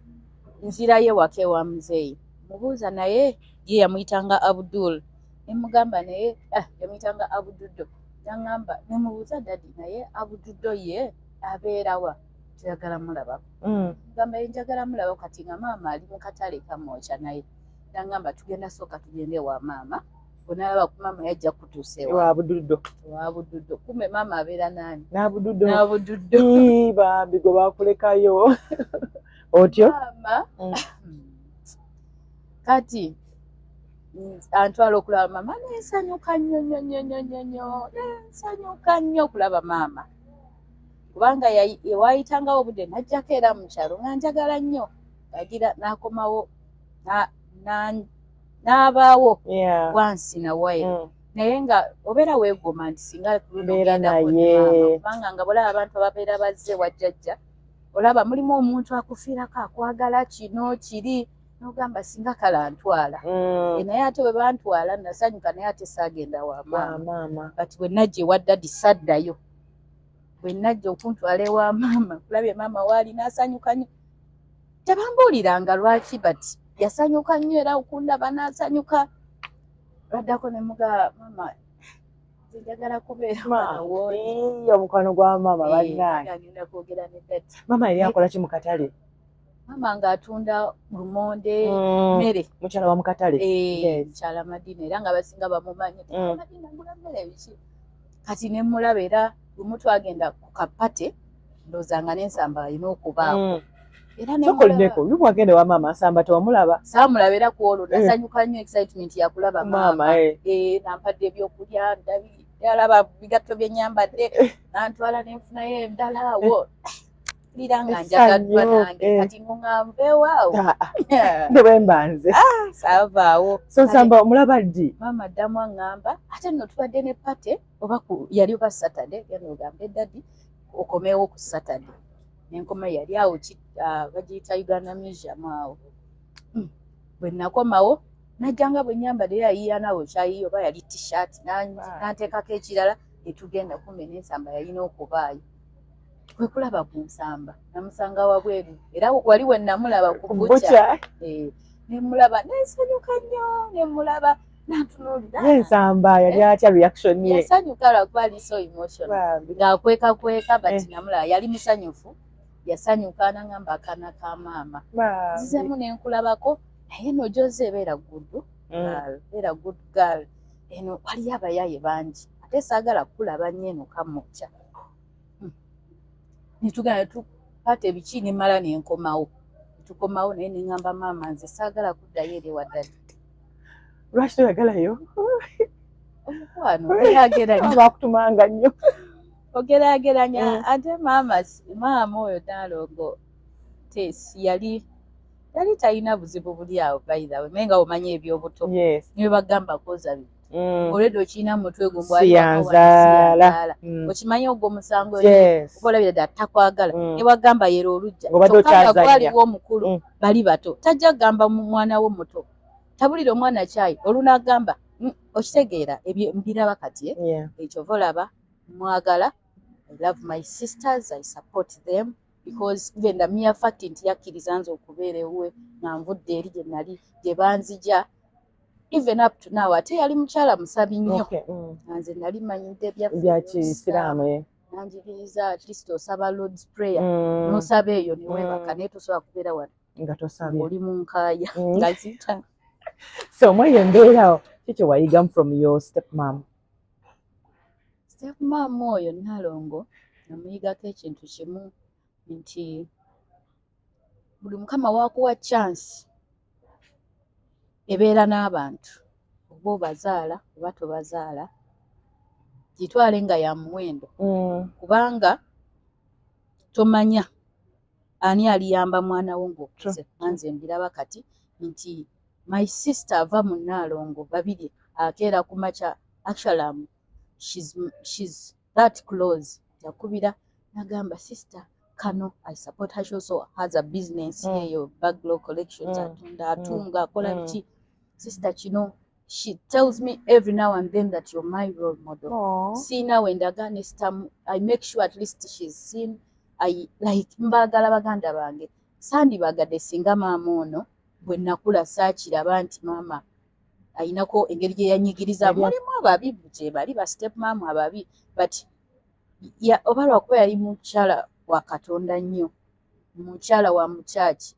nzirayo waka ewa muzeeyi mubuuza naye ye yamuyitanga Abdul nemugamba naye yamuyitanga Abududdo nangamba nemubuuza dadi naye Abududdo ye abeerawa tuyagala mulabako gamba njagala mulabako kati nga maama ali mu katale Kamoocha naye nangamba tugenda sooka tugende wa maama bonalaba ku maama yajja kutuusa wa Abududdo kumbe maama abeera nani n'Abududdo bambi gwe bakulekayo otyo kati antwala okulaba maama nensanyuka nnyo okulaba maama kubanga wayitangawo obudde najjako era mu kyalo nga njagala nnyo agira n'akomawo n'abaawo wansi nawayo naye nga obeera weegoma nti singa kubanga nga bolaba abantu ababeera bazze wajjajja olaba mulimu omuntu akufiirako akwagala kino kiri n'ogamba singa kale antwala naye ate bwe bantwala nasanyuka naye ate saagenda wa maama kati bwe najja ewa dadi saddayo bwe najja okuntwala ewa maama kulabye maama waali n'asanyuka nnyo tebambuuliranga lwaki bati yasanyuka nnyo era okundaba n'asanyuka baddako ne muga maama njagala kubeera omukwano gwa maama balinaye agenda kwogera ne dadi maama yali akola ki mu katale maama ng'atunda lumonde mmere mukyala wa mu katale mukyala Madina era nga basinga bamumanyi Madina ngula mmere biki kati ne mulaba era lumu twagenda ku kapate ndowooza nga n'ensamba alina okubaako sokolideko lubwagende wa maama nsamba tewamulaba saamulaba era ku olwo nasanyuka nnyo excitement yakulaba maama nampadde ebyokulya yalaba bigatto byenyambadde nantwala nenfunayo endala awo lira nga njagaddwa nange kati ngoŋŋanveewaawo nde bwembanze saavaawo so nsamba omulaba ddi maama addamu aŋŋamba ate nno tubadde ne pate oba yali oba Saturday genda ogambe dadi okomewo ku Saturday nenkoma yali awo bagiyita Uganda Museum awo bwe nakomawo najjanga bwe nyambadde yayiiyanawo kyayiyo oba yali t-shirt nanteekako ekirala netugenda kumbe n'ensamba yalina okubaayo kwe kulaba ku nsamba namusanga wabweru era wali we namulaba ku bucha nemulaba nensanyuka nnyo nemulaba nantunuulira ensamba yali atya reaction ye yasanyuka lwakuba ali so emotional ng'akwekakweka bati namulaba yali musanyufu yasanyuka nangamba akaana ka maama nzizemu nenkulabako naye no Jose ebeera good girl eno waliyo abayaaye bangi ate saagala kulaba nnyo eno Kamoocha netugenda tupata ebiki nemala nenkomawo tukomawo naye neŋŋamba maama nze saagala kuddayo eri wa dadi lwaki toyagalayo omukwano ogeraageranya bakutumanga nnyo ogeraageranya ate maama oyo Nalongo Tesi yali talina buzibu buli awo by the way naye nga omanyi ebyobuto niwe bagamba koza bino olwedde okirina mutwe gwo siyanzaala okimanyi ogwo omusango okolabira ddala takwagala ne wagamba yera olujja gwaliwo omukulu bali bato tajja kugamba mwana wo muto tabulira omwana kyayi olunagamba okitegeera mbiraba kati ekyova olaba mwagala I love my sisters, I support them because even the mere fact nti yakkiriza nze okubeera ewuwe nga nvudde eri gye nali gye banzija even up to now ate yali mukyala musabi nnyo nze nali manyidde bya Kiisiraamu nanjigiriza at least osaba Lord's prayer n'osaba eyo ne weebaka naye tosobola kubeera wano nga tosabye oli mu nkaaya nga zita so mweyo embeerawo kiki wayigamu from your step mom oyo Nalongo namuyigako ekintu kimu nti buli mukama wakuwa chance ebeera n'abantu oba obazaala oba tobazaala gitwale nga ya muwendo kubanga tomanya ani aliyamba mwana wo ng'okuze nanze mbiraba kati nti my sister ava mu Nalongo babiri akeera ku makya actually she's that close yakubira nagamba sister kano I support her. She also has a business here Baglo collections atunga akola biki sister kino she tells me every now and then that you're my role model sina wendagane I make sure at least she's seen I like mbagala baganda bange sandi bagadde singa maama ono bwe nakula saakiraba nti maama ayinako engeri gye yanyigiriza mulimu ababi gye bali ba step mom ababi but oba lwakuba yali mukyala wa Katonda nnyo mukyala wa mukyaki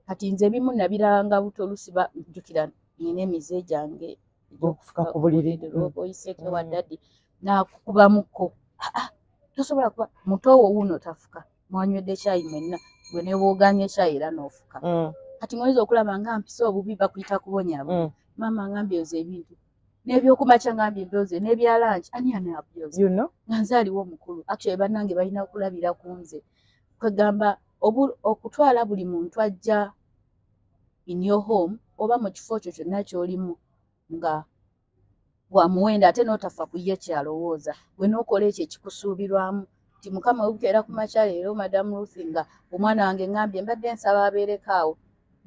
kati nze ebimu nabiranga buto olusiba njukira nina emize gyange okufuka ku buliri oyiseke wa daddy nakukubamuko tosobola kuba muto wo wuno tafuka mwanywedde kyayi mwenna gwe ne booganye kyayi era n'ofuka kati mwezi okulaba nga mpisa obubi bakuyita kubonyaabo maama ngambye oze ebintu n'ebyokumakya ngambye mbyoze n'ebyalanki ani anabyoze nga nze aliwo omukulu actually bannange balina okulabira ku nze kwegamba okutwala buli muntu ajja in your home oba mu kifo kyo kyonna ky'olimu nga wamuwenda ate n'otafa ku ye kyalowooza gwe n'okola ekyo ekikusuubirwamu nti mukama webukeera ku makya leero madamu Ruth nga omwana wange ngambye mbadde nsaba abeereko awo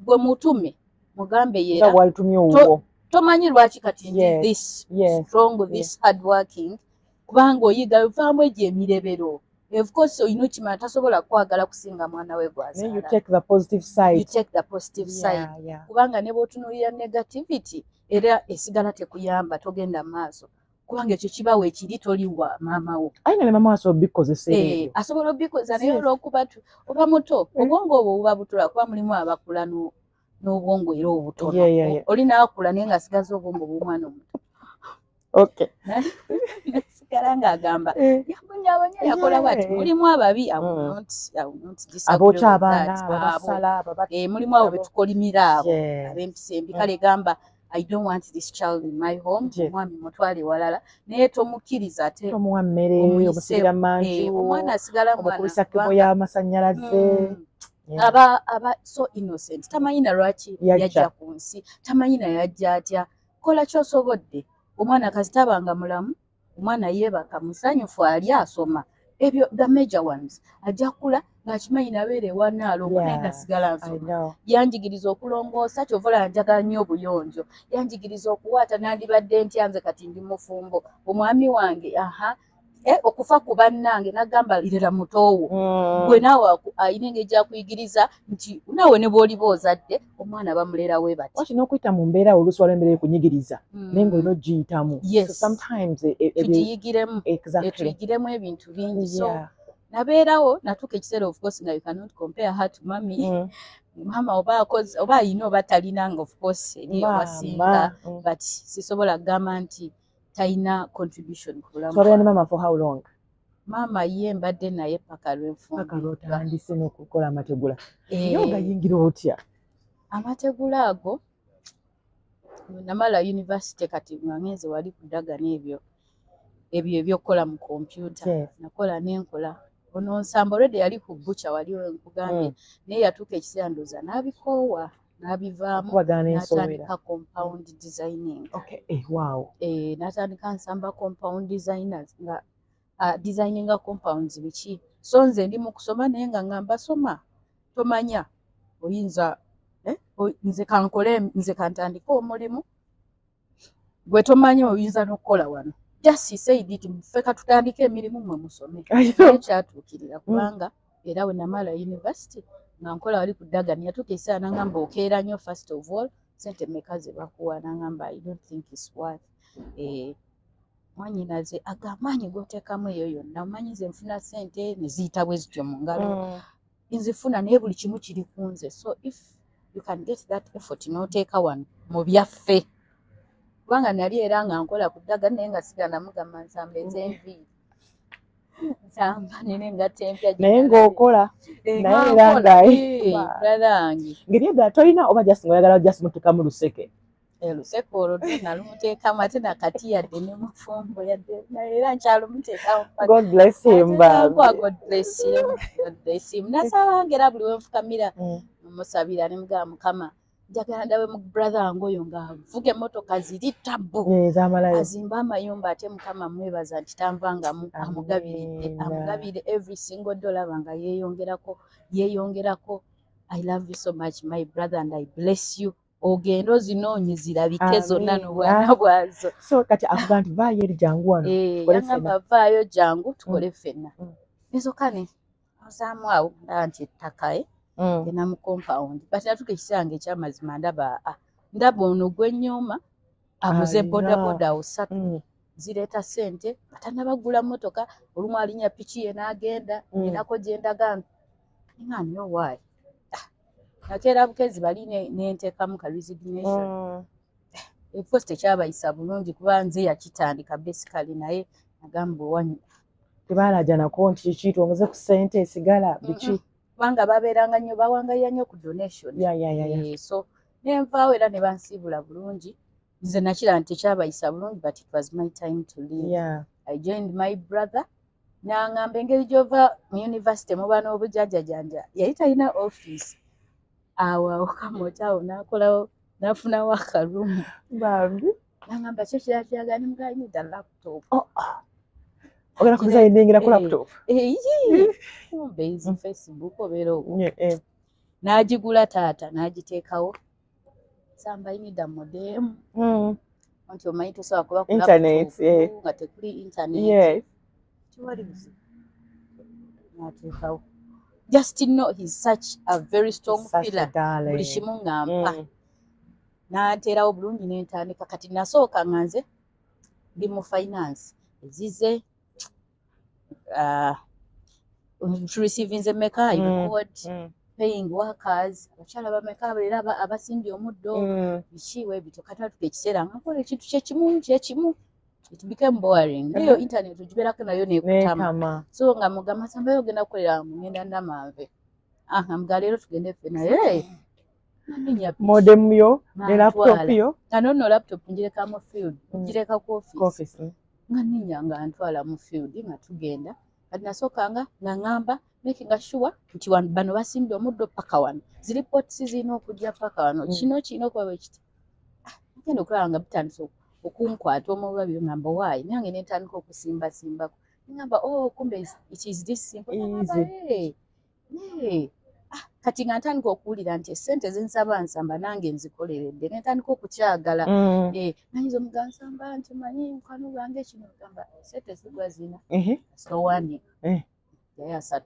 gwe mutume mugambe yeera tomanyi lwaki kati ndi this strong this hard working kubanga oyiga vaamu egyo emirebero of course oyina okimanya tasobola kwagala kusinga mwana we gwazaala you take the positive side kubanga ne bw'otunuulira negativity era esigala tekuyamba togenda maaso kubanga ekyo kibawo ekiri toliwa maama wo ayina ne maama asobola obikozesa asobola obikoza naye olw'okuba oba muto obwongo obwo buba butola kuba mulimu abakula n'obwongo era obutono oli naakula naye ng'asigaza obwongo bw'omwana omuto nasigala ng'agamba yabonyabonya yakola bwati mulimu ababi abokya abaana abasala mulimu abo betukolimira abo ab'empisa embi kale gamba I don't want this child in my home omwami mutwale walala naye tomukkiriza ate tomuwa mmere omusibira manju omwana asigala omukubisa kebo y'amasannyalaze aba so innocent tamanyi na lwaki yajja ku nsi tamanyi na yajja atya kola kyosobodde omwana kazitabanga mulamu omwana yeebaka musanyufu ali asoma ebyo the major ones ajja kula ng'akimanyi nabeera ewa Nalongo naye nasigala nsoma yanjigiriza okulongoosa kyovola njagala nnyo obuyonjo yanjigiriza okuwaata nandibadde ntya nze kati ndi mufumbo omwami wange okufa ku bannange nagamba lirera mutoowo gwe naawe ayina engeri gyakuyigiriza nti naawe ne bw'oliba ozadde omwana bamulera we bati wakina okuyita mu mbeera oluusi waliwo embeera ekunyigiriza naye ng'olina ogiyitamu tuyigiremu ebintu bingi so nabeerawo natuuka ekiseera of course nga you cannot compare her to mami mama oba ayina oba talina nga of course eri wasinga but sisobola kugamba nti talina contribution ku bulamu bwawe. Mama for how long? Mama ye mbadde naye paka lw'enfumbi n'okukola amategula naye ogayingira otya? Amategula ago namala university kati ngenze wali kudagana ebyo ebyokukola mu kompyuta. Yes. Nakola nenkola ono Nsamba already yali ku butcher wali nkugambye naye yatuuka ekiseera ndooza n'abikoowa n'abivaamu Okubagana n'ensowera. n'atandika compound designing. Okay, wow. N'atandika Nsamba compound designers nga designinga compounds biki. So nze ndi mu kusoma naye nga ngamba soma tomanya oyinza nze kankole nze kantandika omulimu gwe tomanya oyinza n'okukola wano. Just said it feka tutandika emirimu mwe musome. Kyatuukirira kubanga era we namala university nga nkola wali ku Dagana yatuuka ekiseera n'angamba okeera nnyo first of all sente mmeka ze bakuwa n'angamba I don't think it's worth. Mwanyinaze agamaanyi g'oteekamu eyo yonna omanyi nze nfuna sente ne ziyita bwe zityo mu ngalo nzifuna naye buli kimu kiri ku nze. So if you can get that effort n'oteeka wano mu byaffe kubanga nali era nga nkola ku Dagana naye nga sigala namugamba Nsamba ez'enviiri Nsamba nina engatta empya naye ng'okola naye era ngalangi ngeri eddala tolina oba just ng'oyagala just muteekamu luseke. Luseke olwo nalumuteekamu ate nakati yadde ne mufumbo yadde era nkyalumuteekamu. God bless him. God bless him. God bless him. Nasabanga era buli we nfukamira musabira ne mugamba Mukama njagala ndawe mu brother wange oyo ng'avuga emmotoka ziri tabbu azimba amayumba ate Mukama mwebaza nti tanvangamu amugabire every single dollar banga yeeyongerako. I love you so much my brother and I bless you. Ogendo zinoonye zirabike zonna n'obwana bwazo. So kati avuga nti vaayo eri jangu wano yangamba vaayo jangu tukole ffenna. Enzokane ozaamu awo ndaba nti ettaka genda mu compound kati natuuka ekiseera ng'ekyamazima ndaba ono gwennyoma aguze bodaboda awo 3 zireeta sente atanabagula mmotoka olumu alinya piki ye n'agenda nako gye ndaga nga niyo waayi nakeera bukezi bali nenteekamu ka resignation. Ekikosi tekyabayisa bulungi kuba nze yakitandika basically naye nagamba owanyi tebaalaja nako nti kiki twongeze ku ssente esigala biki kubanga babeeranga nnyo bawangaalira nnyo ku donation. So nenvaawo era ne bansiibula bulungi nze nakira nti tekyabayisa bulungi but it was my time to leave. I joined my brother n'angamba engeri gy'ova mu university muba n'obujjanjajanja yali talina office awo kamotaawo n'akolawo n'afunawo akalumu n'angamba kyo kirala kiraga ne mugaa need a laptop. ogenda kuzayiningirako laptop kumbe izi Facebook obeera okwo n'agigula taata n'agiteekawo Nsamba need a modem nti omanyi tosobola kuba ku laptop nga tekuli internet tiwali buzibu n'ateekawo. Just to know he's such a very strong pillar. Buli kimu ng'ampa. N'anteerawo bulungi n'entandika kati nasooka nga nze ndi mu finance ezize receiving mmeka report paying workers abakyala bameka era abasimbye omuddo bikiwe bityo kati atuka ekiseera ngakola ekintu kyekimu it became boring. Eyo internet ogibeerako nayo neekutama so nga mugamba Nsamba ogenda kukolera mugenda Namanve nga leero tugende ffenna modem yo ne laptop yo nga nono laptop ngireka mu field ngireka ku office nga ninya nga ntwala mu field nga tugenda kati nasookanga nga ngamba making sure nti bano basimbye omuddo paka wano ziripots zirina okujja paka wano kino kirina okuba bwe kiti ngenda okulaba nga bitandise okunkwata omulwabyo ngamba waayi nange netandika okusimbasimbako ngamba kumbe it is this simple kati nga ntandika okuwulira nti esente zensaba Nsamba nange nzikoleredde netandika okukyagala nayinza omugamba Nsamba nti manyi mukwano gwange kino gamba sente zigwa zina sowaani jayo 3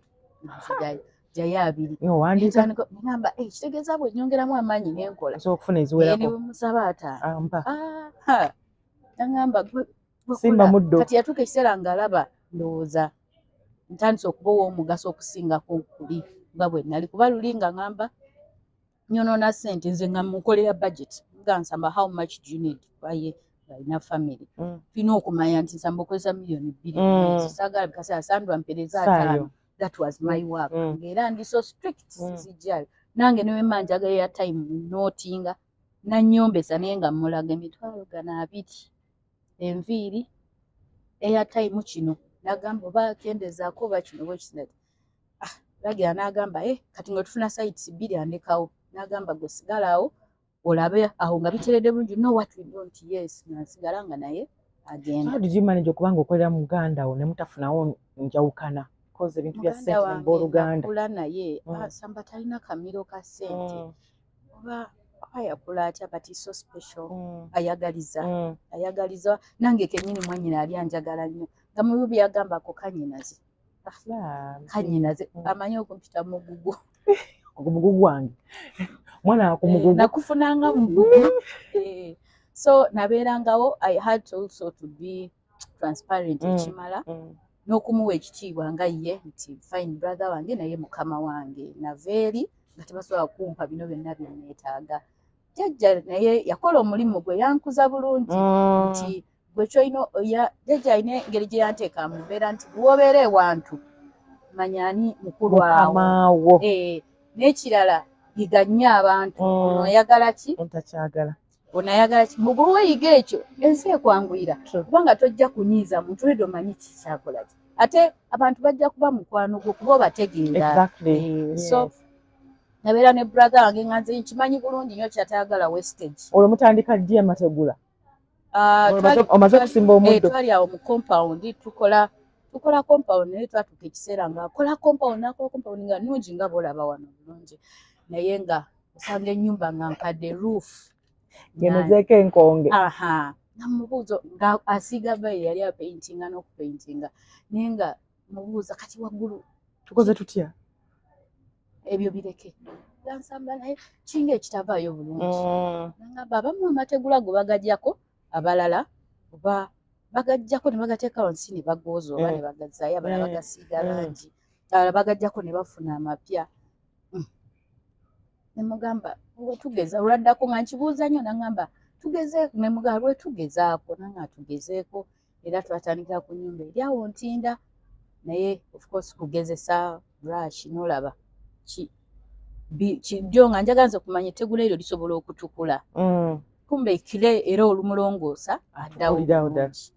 jayo 2 ngamba kitegeeza bwe nyongeramu amaanyi nenkola okufuna eziwerako ne musaba ataampa nangamba simba muddo kati yatuuka ekiseera ng'alaba ndowooza ntandise okuba ow'omugaso okusingako kuli nga bwe nali kuba luli nga ngamba nyonoona ssente nze nga mukolera budget nga Nsamba how much do you need baye balina family tulina okumanya nti Nsamba okozesa $2 saagala bikaseera sandwa mpereza 5 that was my work ng'era ndi so strict sizijjayo nange newe manja ga ya time notinga nanyombesa naye nga mulaga emitwalo gana 20 enviiri airtime kino nagamba oba kendezaako oba kino bwekinati lagira nagamba kati nga tufuna sites 2 andekawo nagamba gwe sigalaawo olabe awo nga biteredde bulungi no what we don't yes nasigala nga naye agenda. How did you manage okubanga okolera mu Uganda wo ne mutafunawo njawukana koze ebintu bya ssente ne Booluganda kula naye samba talina kamiro ka ssente oba ayakula atya but so special ayagaliza nange kenyini mwanyina ali anjagala nnyo nga mu byagamba ko kanyinaze amanyi okumpita mugugu omugugu wange mwana akumugugu nakufunanga mugugu so nabeerangawo I had to also to be transparent ekimala n'okumuwa ekitiibwa nga ye nti fine brother wange naye mukama wange naveeri nga tebasobola kumpa bino byonna byenneetaaga jjajja naye yakola omulimu gwe yankuza bulungi nti gwe kyolina jjajja alina engeri gye yanteeka mu mbeera nti bw'obeera ewantu manyani mukulu awo n'ekirala yiga nnyo abantu ono oyagala ki ontakyagala onayagala ki bwe weeyiga ekyo ensi ekwanguyira kubanga tojja kunyiiza muntu wedde omanyi kikyakola ki ate abantu bajja kuba mukwano gwo kuba obategeera so nabeera ne brother wange nga nze nkimanyi bulungi nnyo kyatayagala wastage olwo mutandika ddi amategula omaze okusimba omuddo twali awo mu compound tukola compound naye twatuuka ekiseera nga akola compound nakola compound nga nnungi nga boolaba wano bulungi naye nga osanga ennyumba nga nkadde roof gemezeeko enkonge namubuuza nga asiiga bayi yali apaintinga n'okupaintinga naye nga mubuuza kati waggulu tukoze tutya ebyo bireke gansamba naye kinga ekitavaayo bulungi nangamba abamu amategula go bagajjako abalala oba bagajjako ne bagateeka wansi ne bagooza oba ne bagazaayo abalala bagasiiga langi abalala bagajjako ne bafuna amapya nemugamba wetugeza olwaddako nga nkibuuza nnyo nangamba tugeze nemugamba lwetugezaako nange atugezeeko era twatandikira ku nnyumba eri awo ntinda naye of course kugezesa brush n'olaba kijjo nga njagala nze okumanya ettegula eryo lisobola okutukula kumbe ekire era olumulongoosa addawo bulungi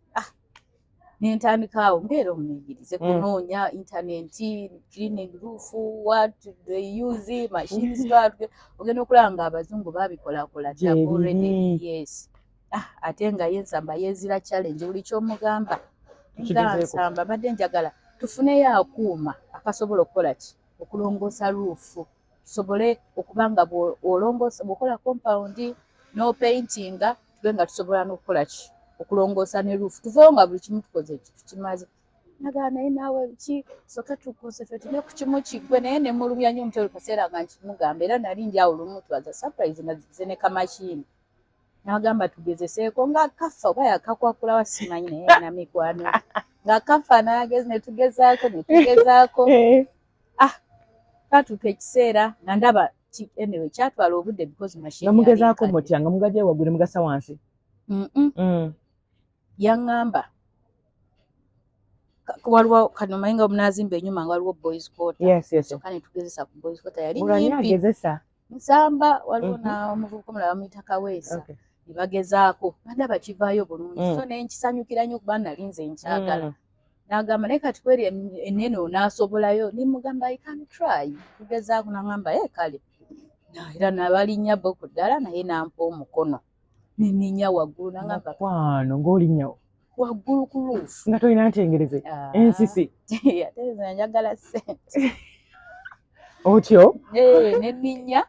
nentandika awo mbeera omuyigirize kunoonya intaneti cleaning roof what they use machines ogenda okulaba nga abazungu babikolakola already yes ate nga yensamba yezira challenge buli kyomugamba nga nsamba badde njagala tufuneyo akuuma akasobola okukola ki okulongoosa ruufu tusobole okubanga bw'olongoosa bw'okola compound no paintinga tube nga tusobola n'okukola ki okulongoosa ne ruufu tuveewo nga buli kimu tukoze tukimaze nagala naye naawe ki soka tukonsentrate ne ku kimu kiggwe naye ne mulumya nnyo omutwe kaseera nga nkimugamba era nali njawo lumu twaza surprise nazize ne kamashini nagamba tugezeseeko ng'akafa oba yakakwakula wasimanyi naye na mikwano ng'akafa nagezi ne tugezaako katuuka ekiseera nga ndaba anyway kyatwala obudde because machine namugezaako mutya nga mugajja waggulu mugasa wansi yaŋŋamba waliwo kano manyi nga omunaazimba enyuma nga waliwo boys quarter kyokka ne tugezesa ku boys quarter yali nyimpi nsamba waliwo n'omuvubuka omulala bamuyita Kaweesa ne bagezaako bandaba kivaayo bulungi so naye nkisanyukira nnyo kuba nali nze nkyagala n'agamba naye kati kweri ennene onaasobolayo nimugamba I can try tugezaako n'aŋŋamba kale era nabalinnya boko ddala naye nampa omukono neninya waggulu n'aŋŋamba kwano ng'olinnyawo waggulu ku ruufu nga tolina ntengereze ensisi ate nze njagala ssente otyo neninya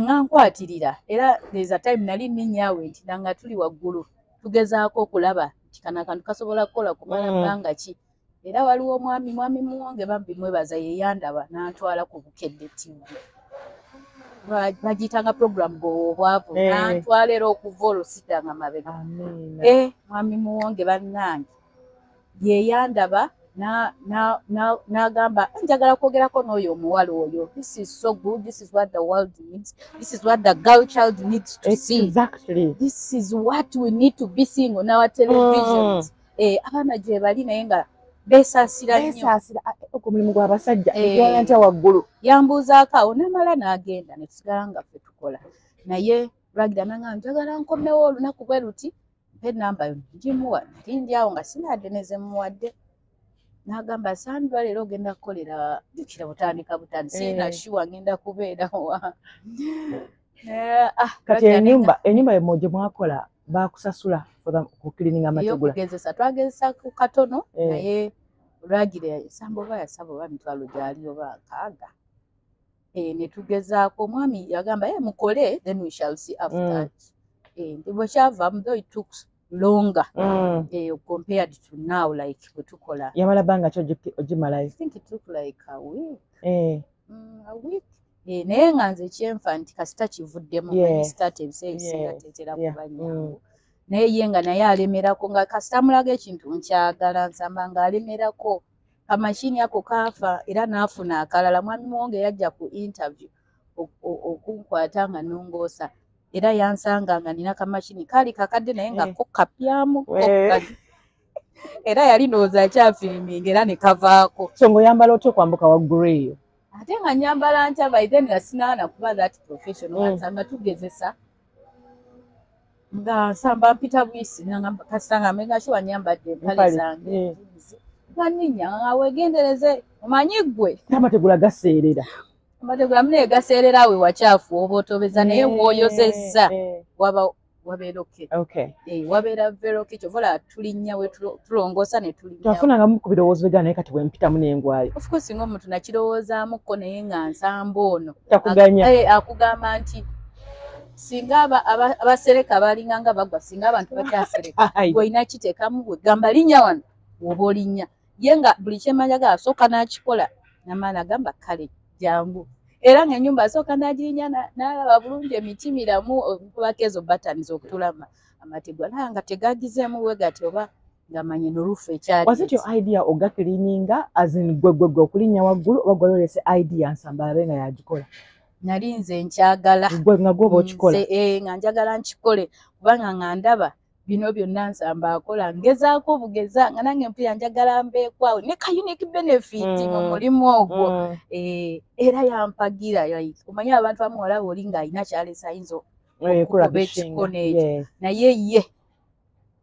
nga nkwatirira era there's a time nali ninnyawe nti nanga tuli waggulu tugezaako okulaba nti kana akantu kasobola kukola kumala bbanga ki era waliwo mwami muwonge bambi mwebaza yeyandaba n'antwala ku bukedde TV bagiyitanga program bw'obwavu n'antwala era okuva olwositanga mabega mwami muwonge bannange yeyandaba n'agamba njagala kwogerako n'oyo omuwala oyo this is so good, this is what the world needs, this is what the girl child needs to see, this is what we need to be seeing on our televisions. Abaana gye bali naye nga beesaasira nnyo omulimu gw'abasajja egwala ntya waggulu yambuuzaako awo namala n'agenda ne tusigala nga ffe tukola naye Lwagira nanga njagala nkomewo olunaku bwe luti mpe namba yo ngimuwa nali ndi awo nga sinadde ne ze muwadde n'agamba Sandra leero ogenda kukolera jjukira butandika sina shuwa ngenda kubeera wa kati ennyumba gye mwakola baakusasula ku cleaning amategula ey'okugezesa twagezesa ku katono naye olwagira Samba oba yasaba oba mitwalo gyali oba nkaaga ne tugezaako omwami yagamba mukole then we shall see after that bwe kyavaamu though it took longer compared to now like bwe tukola yamala bbanga ki ogimalayo? I think it took like a week a week naye nga nze kyenfa nti kasita kivuddemu sitaate ebiseera tetera kuba nnyangu naye ye nga naye alemerako nga kasita mulaga ekintu nkyagala Nsamba ng'alemerako amashini ako kaafa era n'afuna akalala. Mwami Muwonge yajja ku interview okunkwata nga nongoosa era yansanga nga nina kamashini kaali kakadde naye nga ko kapyamu era yali ndowooza akyafiriminga era ne kavaako. So ng'oyambala otya okwambuka waggulu eyo? Ate nga nyambala ntya by then nga sinaana kuba that professional nga tugezesa nga Nsamba mpita buyisi kasita nga mega shuwa nyambadde empale zange ganinya nga wegendereze omanyi ggwe amategula gaseerera amategula mune gaseerera we wakyafu oba otobeza naye w'oyozezza wabeera okay wabeera very okay kyovola tulinnya we tulongoosa ne tulinnya twafunanga ku birowoozo bigana naye kati bwempitamu n'engwayo of course nga omuntu nakirowoozaamuko naye nga Nsamba ono takuganya akugamba nti singa abasereka balinga nga bagwa singa abantu bakyasereka gweyina kiteekamu gwe gamba linnya wano oba olinnya ye nga buli kyemanyaga asooka n'akikola namaana agamba kale jangu era ng'ennyumba asooka n'agirinya n'alaba bulungi emiti miramu nkubako ezo batani z'okutula amategula naye nga tegagizeemu we gati oba ng'amanye n'olufu ekyali. Was it your idea ogakirininga as in gwe okulinnya waggulu oba gwe olese idea Nsamba abe nga yagikola? Nali nze nkyagala gwe nga gwoba okikola nga njagala nkikole kubanga nga ndaba bino byonna Nsamba akola ngezaako obugeza nga nange mpulira njagala mbeekwawo ne ka unique benefit mu mulimu ogwo era yampagira omanyi abantu abamu olaba oli ng'alina kyalesa ayinza okukuba ekikono ekyo naye ye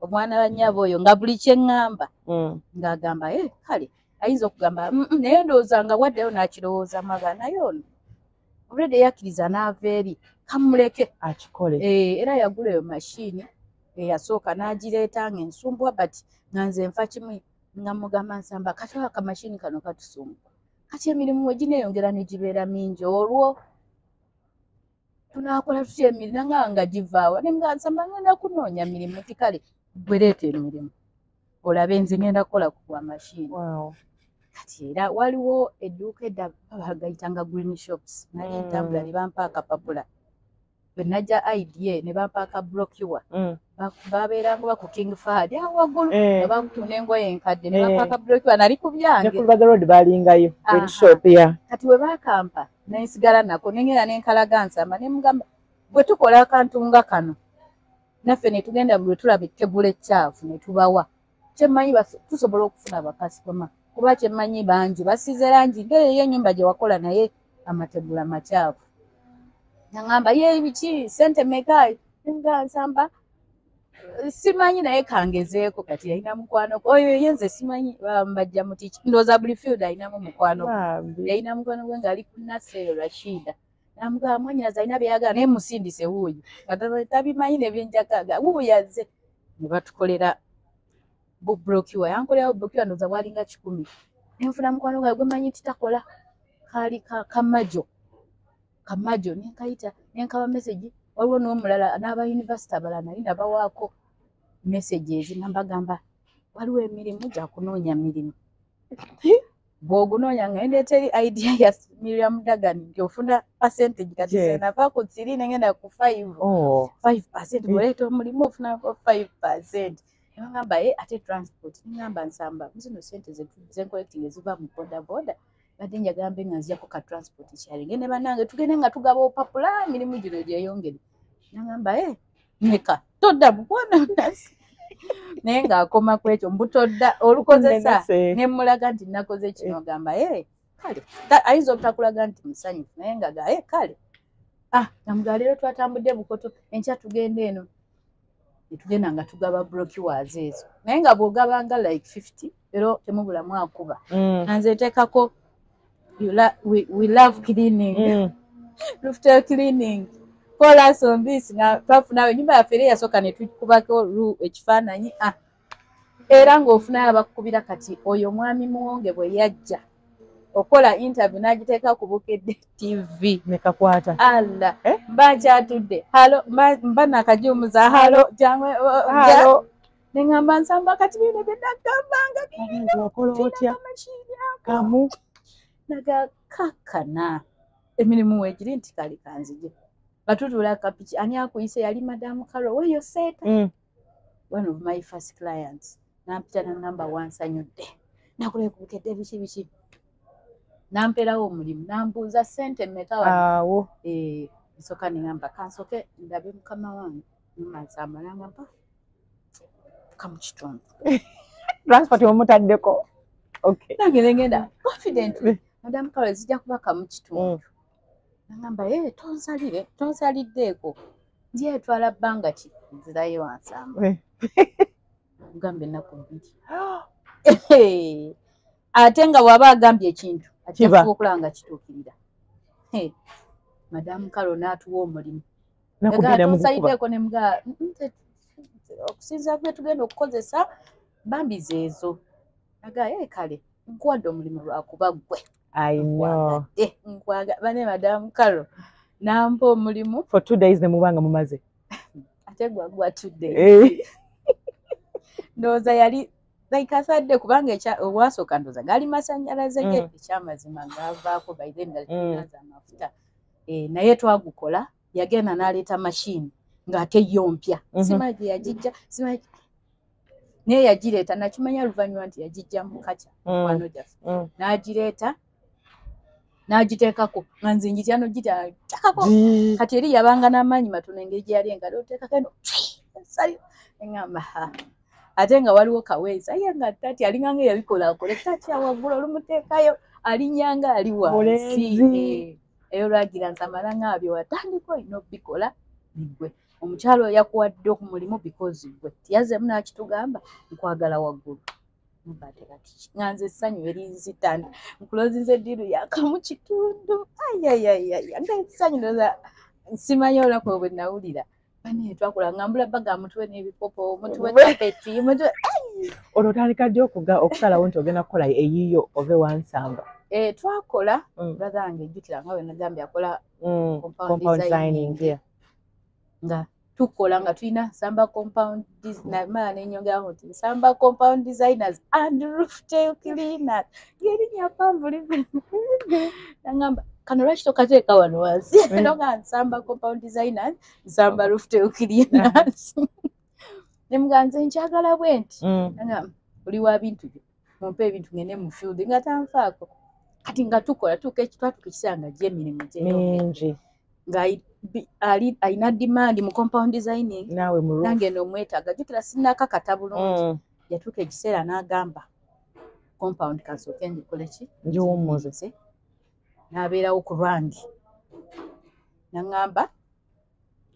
omwana wa nnyabo oyo nga buli kye ŋŋamba ng'agamba kale ayinza okugamba naye ndowooza nga waddeyo n'akirowooza maga naye ono already yakkiriza n'ava eri kamuleke akikole era yagula eyo mashini yasooka n'agireeta ng'ensumbwa but nga nze nfa kimu nga mugamba Nsamba kati akamashini kano katusumba kati emirimu we gineeyongera ne gibeera mingi olwo tunaakola tutya emirimu nga givaawa ne nga Nsamba ngenda kunoonya mirimu ti kale gwe leeta emirimu olabe nze ngenda kukola ku bwa mashini kati era waliwo edduuka edda bagayitanga green shops nali ntambula ne bampa akapapula bwe najja idea ne bampa aka brochure babeeranga ba ku King Fahd awo waggulu ne bakutunda engoye enkadde ne bampa aka brochure nali ku byange ne ku Lubaga Road balingayo shop kati we bakampa nensigala nako nengera nenkalaga Nsamba ne mugamba bwe tukola akantu nga kano naffe ne tugenda bwe tulaba ettebula eccaafu ne tubawa kyemmanyi tusobola okufuna abakasitoma kuba kyemmanyi bangi basize langi ngeri y'ennyumba gye wakola naye amategula macaafu nangamba ye biki sente meka nga Nsamba simanyi naye kangezeeko kati yalina mukwano oyo yenze simanyi bajja muti ndowooza buli field alinamu mukwano yalina mukwano gwe ng'ali ku Nasser Rashida namugamba mwannyinaze alina byeyagala naye musindise wuuyo tabimanyi ne byenjakaga wuuyaze ne batukolera brochure yankolerawo brochure ndowooza bwalinga 10 nenfuna mukwano gwawe gwe manyi titakola kaali kamajo nenkayita nenkaba message waliwo n'omulala n'aba university abalala nali nabawaako messages nambagamba waliwo emirimu gya kunoonya mirimu bw'ogunoonya nga ndeeta eri idea ya Miriam Dagani nti ofuna percentage kati senava ku 3 nengenda ku 5% bw'oleeta omulimu ofunako 5%. Ngamba ate transport ngamba Nsamba zino sente zenkolekting eziva mu boda badde njagambe nga nziyako ka transport kyali ngene banange tugende nga tugaba opapula mirimu gino gyeyongere ngamba neka todda mukwana nasi naye ng'akoma ku ekyo mbutodda olukozesa ne mulaga nti nakoze kino gamba kale ayinza obutakulaga nti musanyufu naye ngaga kale namugamba leero twatambudde Bukoto enkya tugenda eno netugenda nga tugaba brokiwas ezo naye nga bw'ogabanga like 50 leero temubulamu akuba nanze nteekako we love cleaning rooftop cleaning call us on this nga twafunayo ennyumba yaffe era yasooka ne tukubako ekifaananyi era ng'ofunayo abakukubira kati oyo mwami muwonge bwe yajja okola interview n'agiteeka ku Bukedde TV nekakwata alla mba nkyatudde halo mba nakajumuza halo jangwe neŋŋamba nsamba kati bino bye naggambanga wakola otya kamu nagakakana emirimu weegiri nti kali kanzije batutula kapiki ani akuyise yali Madam Carol weyo seeta one of my first clients nampita naŋŋamba wansanyudde nakule ku Bukedde biki namperawo omulimu nambuuza ssente mmeka awo nsooka neŋŋamba kansoke ndabe mukama wange mumansamba naŋŋamba tuka mu kitundu transport omutaddeko nange negenda confidently Madam Carol zijja kubaka mu kitundu naŋŋamba tonsaliddeeko ndyetwala bbanga ki nzirayo wansamba mugambe ennaku 2 ate nga bw'aba agambye ekintu akifuba okulaba nga kituukirira Madam Carol n'atuwa omulimu tonsaliddeeko nemugaa okusinza gwe tugenda okukozesa bambiza ezo nagaa kale nkuwadde omulimu lwakuba ggwe bane Madam Carol nampa omulimu for 2 days nemubanga mumaze ate gwagwa 2 days ndowooza yali like asadde kubanga owasooka ndowooza gaali masannyalaze ge ekyamazima gaavaako by then galinaza amafuta naye twagukola yagenda n'aleeta mashini ng'ate yo mpya simanyi gye yagijja simanyi naye yagireeta nakimanya luvannyuma nti yagijja mu kaca mukwano gyaffe n'agireeta n'agiteekako nga nze njityano gitakako kati eri yabanga n'amaanyi matono engeri gye yali engalo oteekako eno saliro eŋŋamba ate nga waliwo kaweesa ye nga tati alinganga eyabikolaakole tati awaggula olumuteekayo alinyanga ali wansi eyo lwagira nsamba naŋŋabye watandika olina obikola nigwe omukyalo yakuwadde ku mulimu because gwe tiyazzemu n'akitugamba nkwagala waggulu nga nze essanyu erinzitanda nkulozinze eddiiru yakamu kitundu nga essanyu ndoza nsimanyi olunaku bwe nawulira bane twakola ngambula baga mutwe n'ebipopo mutwe tapeti mutwe olwo otandika ddi okusalawo nti ogenda kukola eyiyo ove wansamba twakola brother wange ejjukira nga we nagambye akola compound designing nga tukola nga tulina Nsamba compound namala nenyongeraho nti Nsamba compound designers and roof tile cleaners ng'erinnya pamvu nagamba kano lwaki tokateeka wano wansi noga Nsamba compound designers Nsamba roof tile cleaners nemugamba nze nkyagala bwe nti nagamba oli wa bintu bye mumpe ebintu ngende mu field nga tanfaako kati nga tukola twatuka ekiseera nga gy'emirimu mingi nga alina demand mu compound designing nange n'omwetaaga jjukira sinnakakata bulungi yatuuka ekiseera n'agamba compound kansooke ngikole ki ngiwummuze n'abeerawo ku lwange naŋŋamba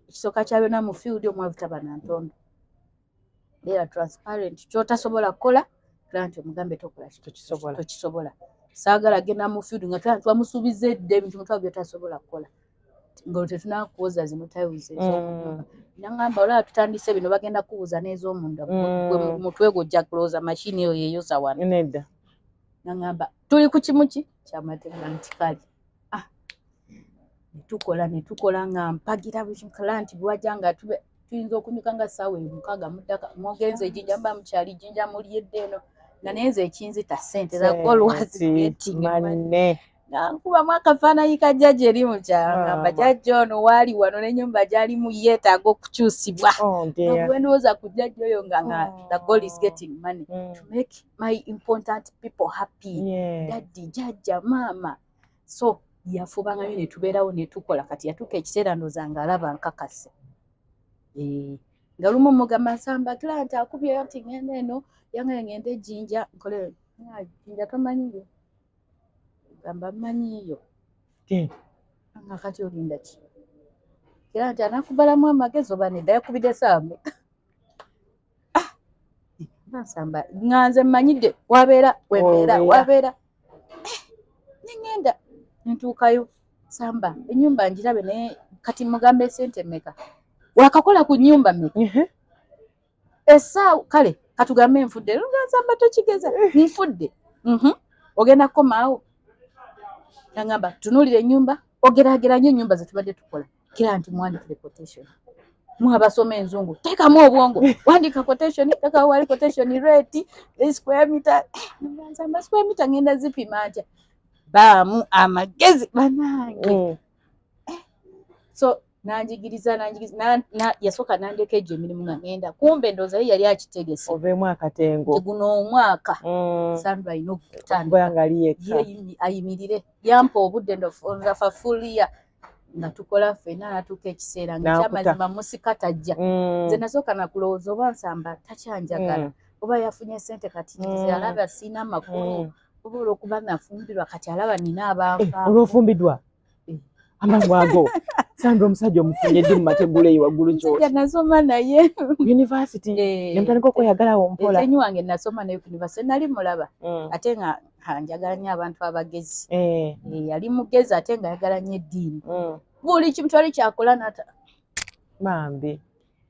ekisooka kya byonna mu field omwavu taba na ntondo beera transparent kyotasobola kukola nti omugambe tokisobola saagala genda mu field nga twamusuubiza edda ebintu mutwabo byotasobola kukola ng'olwo tetunaakuwoza zimutayibuza ez'omunda naŋŋamba olaba tutandise bino bagenda kubuuza n'ez'omunda gwe mutwe gwo ojja kulowooza mashini eyo yeeyoza wano nedda naŋŋamba tuli ku kimu ki kyamategula nti kale netukola nga mpagira buli kimukala nti bwajja nga tuyinza okunyuka nga ssaawa 6 muddaka mwogenze ejjinja mba mukyali jjinja mulyedde eno nga naye nze ekinzita ssente za golwazimanne nkubamu akafaananyi ka jjajja eri mu kyalo ngamba jjajja ono waali wano n'ennyumba gyalimu yeetaaga okukyusibwa bwe ndowooza ku jjajja oyo nga the goal is getting money to make my important people happy daddy jjajja maama so yafubangayo ne tubeerawo ne tukola kati yatuuka ekiseera ndowooza ng'alaba nkakase nga lumu mugamba Nsamba client akubyeyo nti ngenda eno yange ngenda ejjinja nkole jjinja tomanyiyo gamba mmanyiyo nga kati olinda ki kira nti anakubalamu amagezi oba nedda yakubidde saawa Nsamba nganze mmanyidde wabeera wembeera wabeera nengenda ntuukayo Samba ennyumba njirabe naye kati mugambe sente mmeka wakakola ku nnyumba mmeka essaawa kale katugambe enfudde Nsamba tokigeza nfudde ogenda kukomaawo nagamba tunuulira ennyumba ogeraageranye ennyumba ze tubadde tukola kira nti mwandikire quotation mwabasoma enzungu teekamu obwongo wandika quotation teekawo wali quotation rate square meter Nsamba square meter ngenda zipima ntya baamu amagezi banange so nanjigiriza yasooka nandeka egyo emirimu nga ngenda kumbe ndowooza ye yali akitegese oveemu akatengo guno omwaka Sandra alina okutandika ayimirire yampa obudde ndofunza fafuliya nga tukola ffenna natuuka ekiseera nga kyamazima musika tajja nze nasooka nakulowooza oba Nsamba takyanjagala oba yafunye sente kati nze alaba siina amakulu oba olwokuba nafumbirwa kati alaba nina abanfa olwofumbidwa amangu ago Sandra omusajja omufunye ddi mu mategula eyo waggulu kyoti nasoma naye university ne mutandika okweyagalawo mpola enyi wange nasoma naye ku university nali mulaba ate nga njagala nnyo abantu abagezi yali mugezi ate nga yagala nnyo eddiini buli kimu twali kyakola nata mambi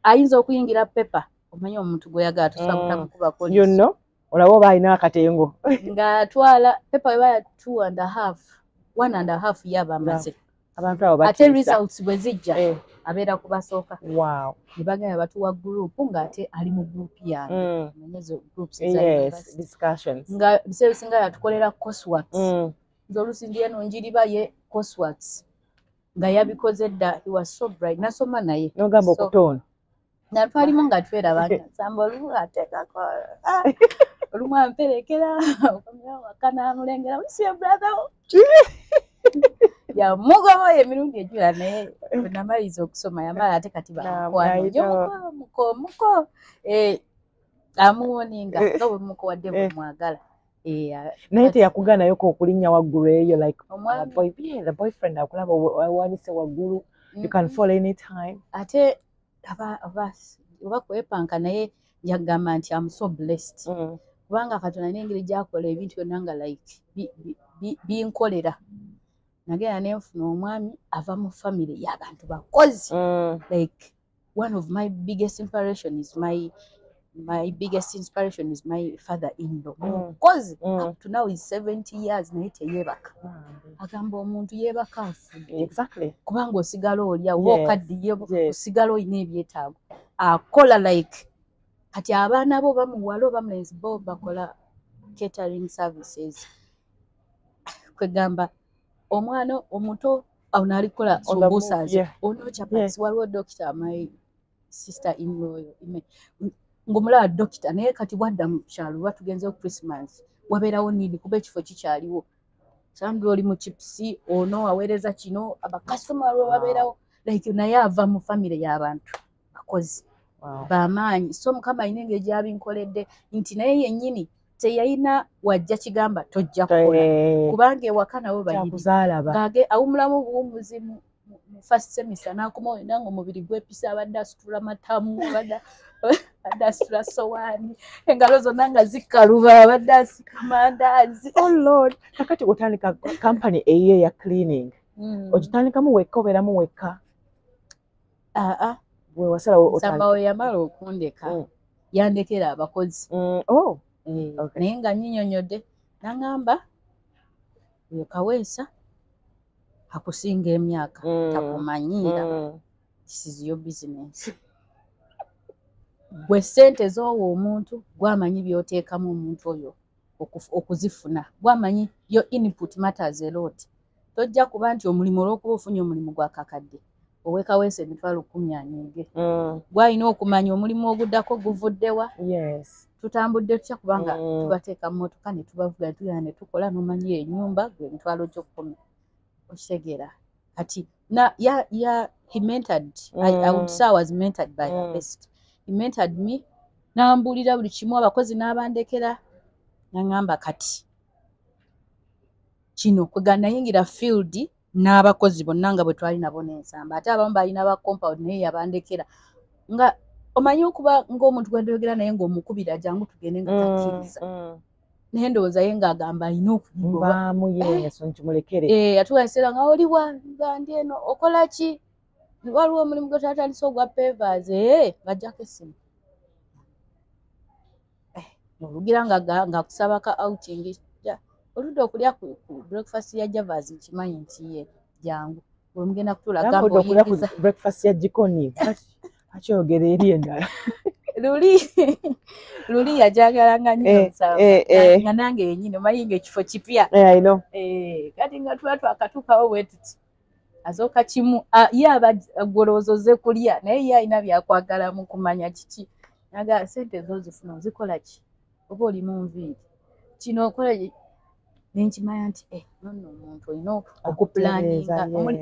ayinza okuyingira pepa omanyi omuntu gweyagala tosobola kumukuba polisi yonno olaba oba alina akatengo ng'atwala pepa weba ya 1.5 yaba amaze abantu abo ate results bwe zijja abeera kubasooka ne bagenda batuwa group ng'ate ali mu group yange ezo groups nga biseera bisinga yatukolera courseworks nze oluusi ndi eno njiriba ye courseworks nga yabikoze dda he was so bright nasoma naye nogamba okutoona natwalimu nga twerabanga Nsamba olumu ateekako olumu amperekera wakanamulengera usiye brother yamugoba emirundi ejjula naye namaliza okusoma yamala ate kati muko amuwoninga nga bwe mukuwadde bwe mwagala naye teyakugaanayoko okulinnya waggulu eyo like the boyfriend akulaba wanise waggulu you can fall anytime ate oba kwepanka naye yagamba nti I'm so blessed kubanga Katonda n'engeri gyakola ebintu byonna nga like binkolera nagenda nenfuna omwami ava mu family y'abantu bakozi like one of my biggest inspiration is my father-in-law mukozi up to now is 70 years naye teyeebaka agamba omuntu yeebaka afudde kubanga osigala olya oba okaddiye osigala olina ebyetaago akola like kati abaana bo bamuwala oba mulenzi bo bakola catering services kwegamba omwana omuto awo nalikola sombusazi ono chapati waliwo doctor my sister in law ngomulaba doctor naye kati wadda mu kyalo batugenze ku Christmas wabeerawo nini kuba ekifo kikyaliwo Sandra oli mu chipsi ono aweereza kino abakasitoma lwe babeerawo like naye ava mu family y'abantu bakozi bamaanyi so Mukama alina engeri gy'abinkoledde nti naye yennyini teyalina wajja kigamba tojja kukola kubanga ewaka nabo bayiri awumulamu buwumuzi mu first semester n'akomawo yonna ng'omubiri gwepisa abadde asitula matamu abadde asitula sowaani engalo zonna nga zikaluba abadde asika mandaazi lord kakati otandika kampany eyo ya cleaning ogitandikamu wekka obeeramu wekka bwe wasalawo Nsamba we yamala okundeka yandekera abakozi naye nga nyinyonyodde n'angamba oyo Kaweesa akusinga emyaka takumanyiira this is your business gwe ssente z'owa omuntu gwamanyi by'oteekamu omuntu oyo okuzifuna gwamanyi your input matters a lot tojja kuba nti omulimu olw'okuba ofunye omulimu gwa kakadde ow'Ekaweesa 10,000 anyiige gwalina okumanya omulimu oguddako guvuddewa tutambudde tutya kubanga tubateeka mu mmotoka ne tubavuga tugenda ne tukola n'omanyi ennyumba gwe emitwalo gy'okkumi okitegeera kati he mentored I would say I was mentored by the best he mentored me n'ambuulira buli kimu abakozi n'abandekera n'angamba kati kino kwega nayingira field n'abakozi bonna nga bwe twali nabo n'ensamba ate abamu balina ba compound naye yabandekera nga omanyi okuba ng'omuntu gw'addogera naye ng'omukubira jangu tugende nga takkiriza naye ndowooza ye ng'agamba alina okugigoba atuwa ekiseera nga oliwa nga ndi eno okola ki waliwo omulimu gwe twatandise ogwa pavers ng'ajjako essimu olugira ng'akusaba ka outing oludde okulya ku breakfast ya Javas nkimanyi nti ye jangu olumugenda kutuula gamba oyingiza breakfast ya jikoni akyogera eri endala luli yajagalanga nnyo nsamba nga nange yennyini omanyi ng'ekifo kipya kati nga tuba twakatuukawo bwe tuti azooka kimu ye aba agoloozoze kulya naye ye alina byakwagala mu kumanya kiki naga sente zozifuna ozikola ki oba oli mu nviiri kino okola nenkimanya nti nonno omuntu olina okupulaninga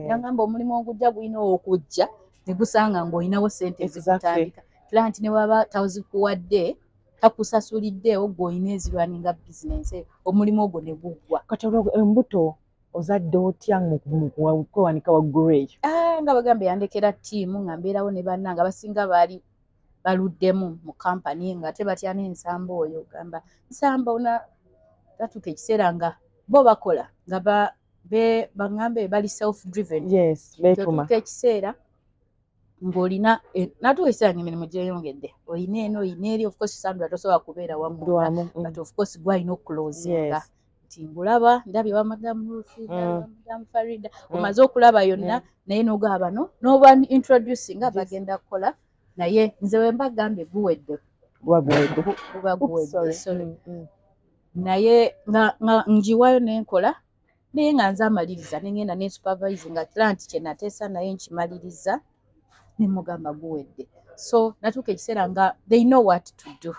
yagamba omulimu ogujja gulina okujja ne gusanga ng'olinawo sente ezikutandika era nti ne waba tazikuwadde takusasuliddeewo gw'olina ezirwaninga bizinensi omulimu ogwo ne guggwa kati embuto ozadde otya kwewanika waggulu eyo nga bagamba yandekera ttiimu nga mbeerawo ne bannanga abasinga baali baluddemu mu kampani nga ate batya n'ensamba oyo gamba nsamba ona tatuuka ekiseera nga bo bakola nga baŋŋambe bali self driven totuuka ekiseera ng'olina natuuka ekiseera ng'emirimu gyeyongedde oyina eri of course Sandra tosobola kubeera wamu but of course gwalina okulozinga nti ngulaba ndabye wa madamu Rufi madamu Farida omaze okulaba yonna naye n'ogaba bano n'oba introducing nga bagenda kukola naye nze we mbagambye guwedde guba guwedde naye nga njiwayo nenkola naye nga nze amaliriza nengenda ne supervise nga client kye nateesa naye nkimaliriza ne mugamba guwedde so natuuka ekiseera nga they know what to do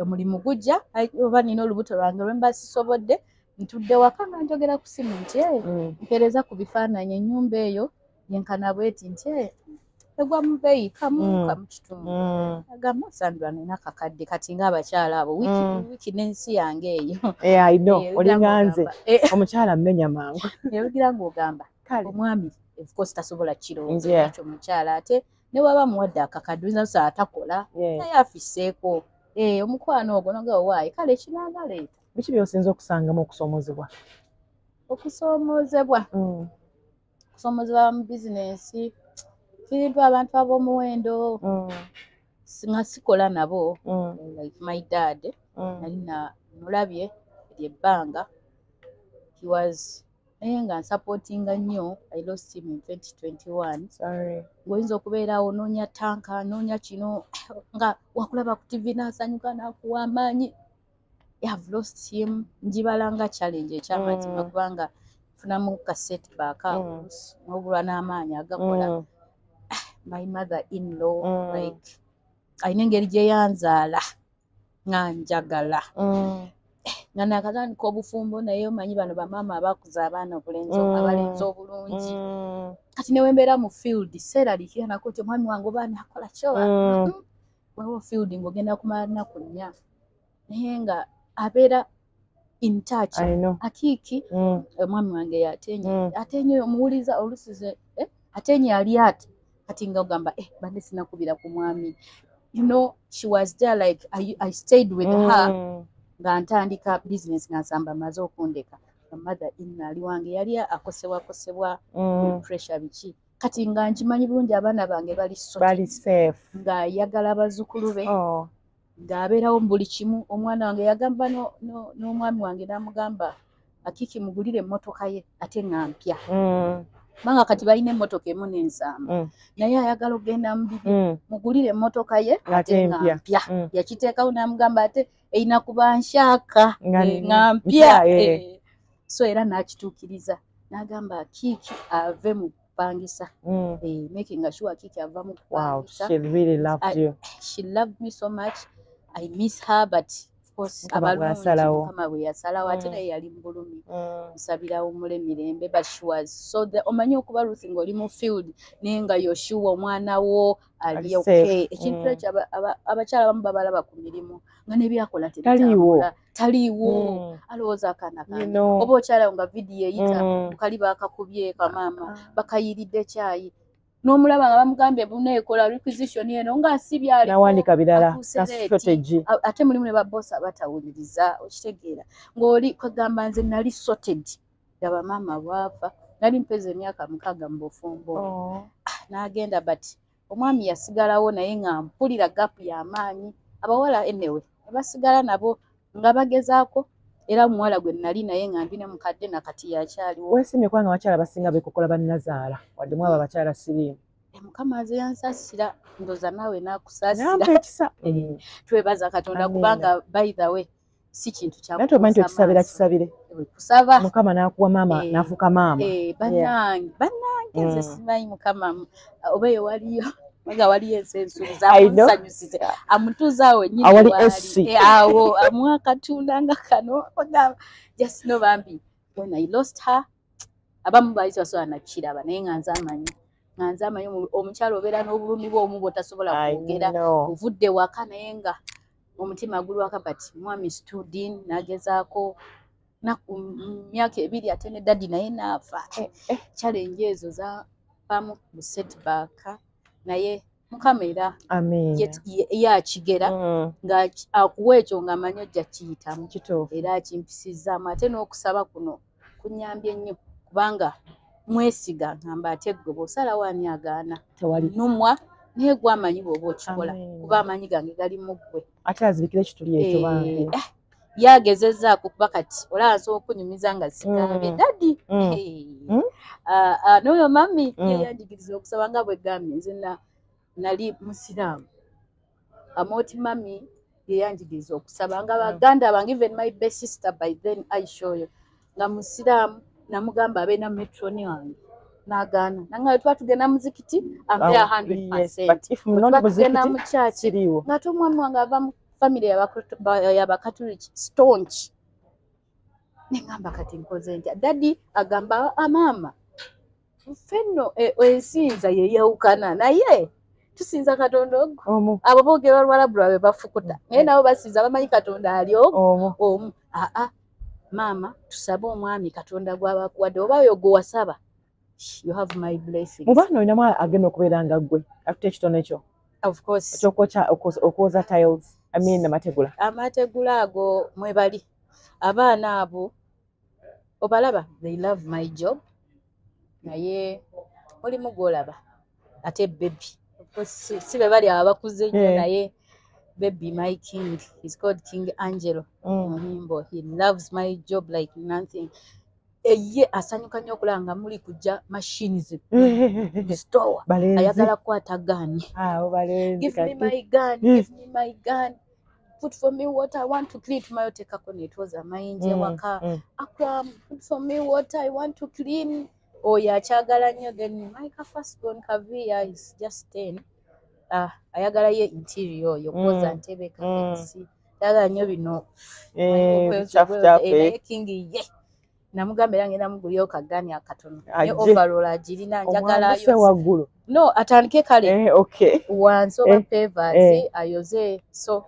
omulimu gujja oba nina olubuto lwange lwe mba sisobodde ntudde waka nga njogera ku simu nti mpeereza ku bifaananyi ennyumba eyo yenkana bweti nti egwa mu bbeeyi kamu kitundu agamba Sandra nina kakadde kati ng'abakyala abo wiiki n'ensi yange eyo olinga nze omukyala mmenya mangu erugira ng'ogamba omwami of course tasobola kirowooza ekyo omukyala ate ne waba muwadde akakadde oyinza kusaba atakola naye afisseeko omukwano ogwo nogaba waayi kale kinaagaleeta biki by'osinza okusangamu okusoomozebwa okusoomozebwa mu bizinensi kirintu abantu ab'omuwendo nga sikola nabo like my dad nali mulabye ebbanga he was naye nga nsupportinga nnyo I lost him in 2021 ng'oyinza okubeerawo onoonya tanka noonya kino nga wakulaba ku TV n'asanyuka n'akuwa amaanyi I've lost him njibala nga challenge ekyamazima kubanga nfunamu ka setback n'obulwa n'amaanyi agakola my mother-in-law like alina engeri gye yanzaala nga njagala nga nakatandika obufumbo naye omanyi bano bamaama abakuza abaana abalenzi obulungi kati ne wembeera mu field seera likiranako ti omwami wange oba nakola kyoba waliwo field ng'ogenda kumala nnaku 4 naye nga abeera in touch akiiki omwami wange yatenye atenye omuwuliza olusize atenye ali ati kati nga ogamba badde sinakubira ku mwami you know she was there like I stayed with her nga ntandika business nga nsamba maze okundeka mother in ali wange yali akosebwa pressure biki kati nga nkimanyi bulungi abaana bange bali safe nga yagala bazukulu be ng'abeerawo mu buli kimu omwana wange yagamba n'omwami wange n'amugamba akiki mugulire emmotoka ye ate nga mpya banga kati balina emmotoka emu n'ensamba naye ayagala okgenda mu bibi mugulire emmotoka ye ate nga mpya yakiteekawo n'amugamba ate erina kuba nshaka nga mpya so era n'akituukiriza n'agamba kiiki ave mu kupangisa making sure kiiki ava mu kupangisa she really loved you she loved me so much I miss her but of course Mukama bwe abalungi yasalawo. Mukama bwe yasalawo ate naye yali mu bulumi nsabira umule mirembe but she was so omanyi okuba Ruth ng'oli mu field naye nga Yoshua omwana wo ali Ali okay safe. ekintu ekyo abakyala bamu babalaba ku mirimu nga nebyakola tebitambula taliiwo alowooza akaana kange oba okyala nga vidiyo eyita mukali baakakubye kamaama bakayiridde kyayi n'omulaba nga bamugambye buneekola requisition eno ng'asibye aliko nawandika birala strategy ate mulimu ne babosi abatawuliriza okitegeera ng'oli kwegamba nze nali sorted laba maama bw'ava nali mpeza emyaka 6 mu bufumbo n'agenda but omwami yasigalawo naye nga mpulira gapu y'amaanyi abawala anyway basigala nabo nga bagezaako era omuwala gwe nali naye nga ndi ne mukadde nakati yakyaliwo weesimye kubanga abakyala basinga beekokola bannazaala wadde mu abo abakyala siriimu mukama aze yansaasira ndoza naawe n'akusaasira nampa ekisa twebaza katonda kubanga by the way si kintu naye tomanyi nti okisabira kisabire kusaba mukama n'akuwa maama n'afuuka maama bannange nze simanyi mukama oba eyo waliyo nga waliyo ensensuuza amusanyusize amutuuzaawo awali essi awo amuwa akatundu nga kano just no bambi when I lost her abamu baali tebasobola nakiraba naye nga nze amanyi omukyalo obeera n'obulumi bw'omu bw'otasobola kwogera ovudde waka naye nga omutima guli waka but mwami stood in n'agezaako myaka 2 ate ne daddy naye n'afa challenge ezo zavaamu mu setback naye mukama era yakigera nga akuwa ekyo nga amanyi ojja kiyitamu era akimpisizaamu ate n'okusaba kuno kunyambye nnyo kubanga mwesiga ngamba ate gwe bw'osalawo ani agaana numwa naye gwe amanyi bw'oba okikola kuba amanyi gange gali mu ggwe ate azibikira ekituli ekyo bange yagezezzaako kuba kati olaba nsobola okunyumiza nga sigambye daddi n'oyo mami yeyanjigiriza okusaba nga bwe gambye nze nali musiraamu amoti mami yeyanjigiriza okusaba nga baganda bange even my best sister by then aishoyo nga musiraamu namugamba abe na metroni wange n'agaana nanga tuba tugenda muzikiti ambe 100% tugenda mu church ng'ate omwami wange ava mu family y'abakatoliki staunch nengamba kati nkoze ntya daddy agamba amaama ffenno ensinza yeyawukana naye tusinza katonda ogwo abo boogera lwalabu lwabe bafukuta naye nabo basinza bamanyi katonda ali omu maama tusabe omwami katonda gwabakuwadde oba oyo gwe wasaba you have my blessing mubaana olinamu agenda okubeera nga ggwe afite ekitono ekyo of course okwoza tiles amategula ago mwebali abaana abo obalaba they love my job naye mulimu gwolaba ate baby si be bali abakuze nnyo naye baby my king is called King Angelo Muhimbo he loves my job like nothing ye asanyuka nnyo okulanga muli kujja machines store ayagala kukwata gani give me my gun put for me what I want to clean tumayo tekako netwoza mayinje waka Akram put for me what I want to clean oyo akyagala nnyo then my first born Kavia is just 10 ayagala ye interior oyo kwoza ntebe kakisi ayagala nnyo bino King ye namugamba era ngenda mugulyo kagani akatono ne overall agirina njagala waggulu no atandike kale wansi oba pavers ayoze so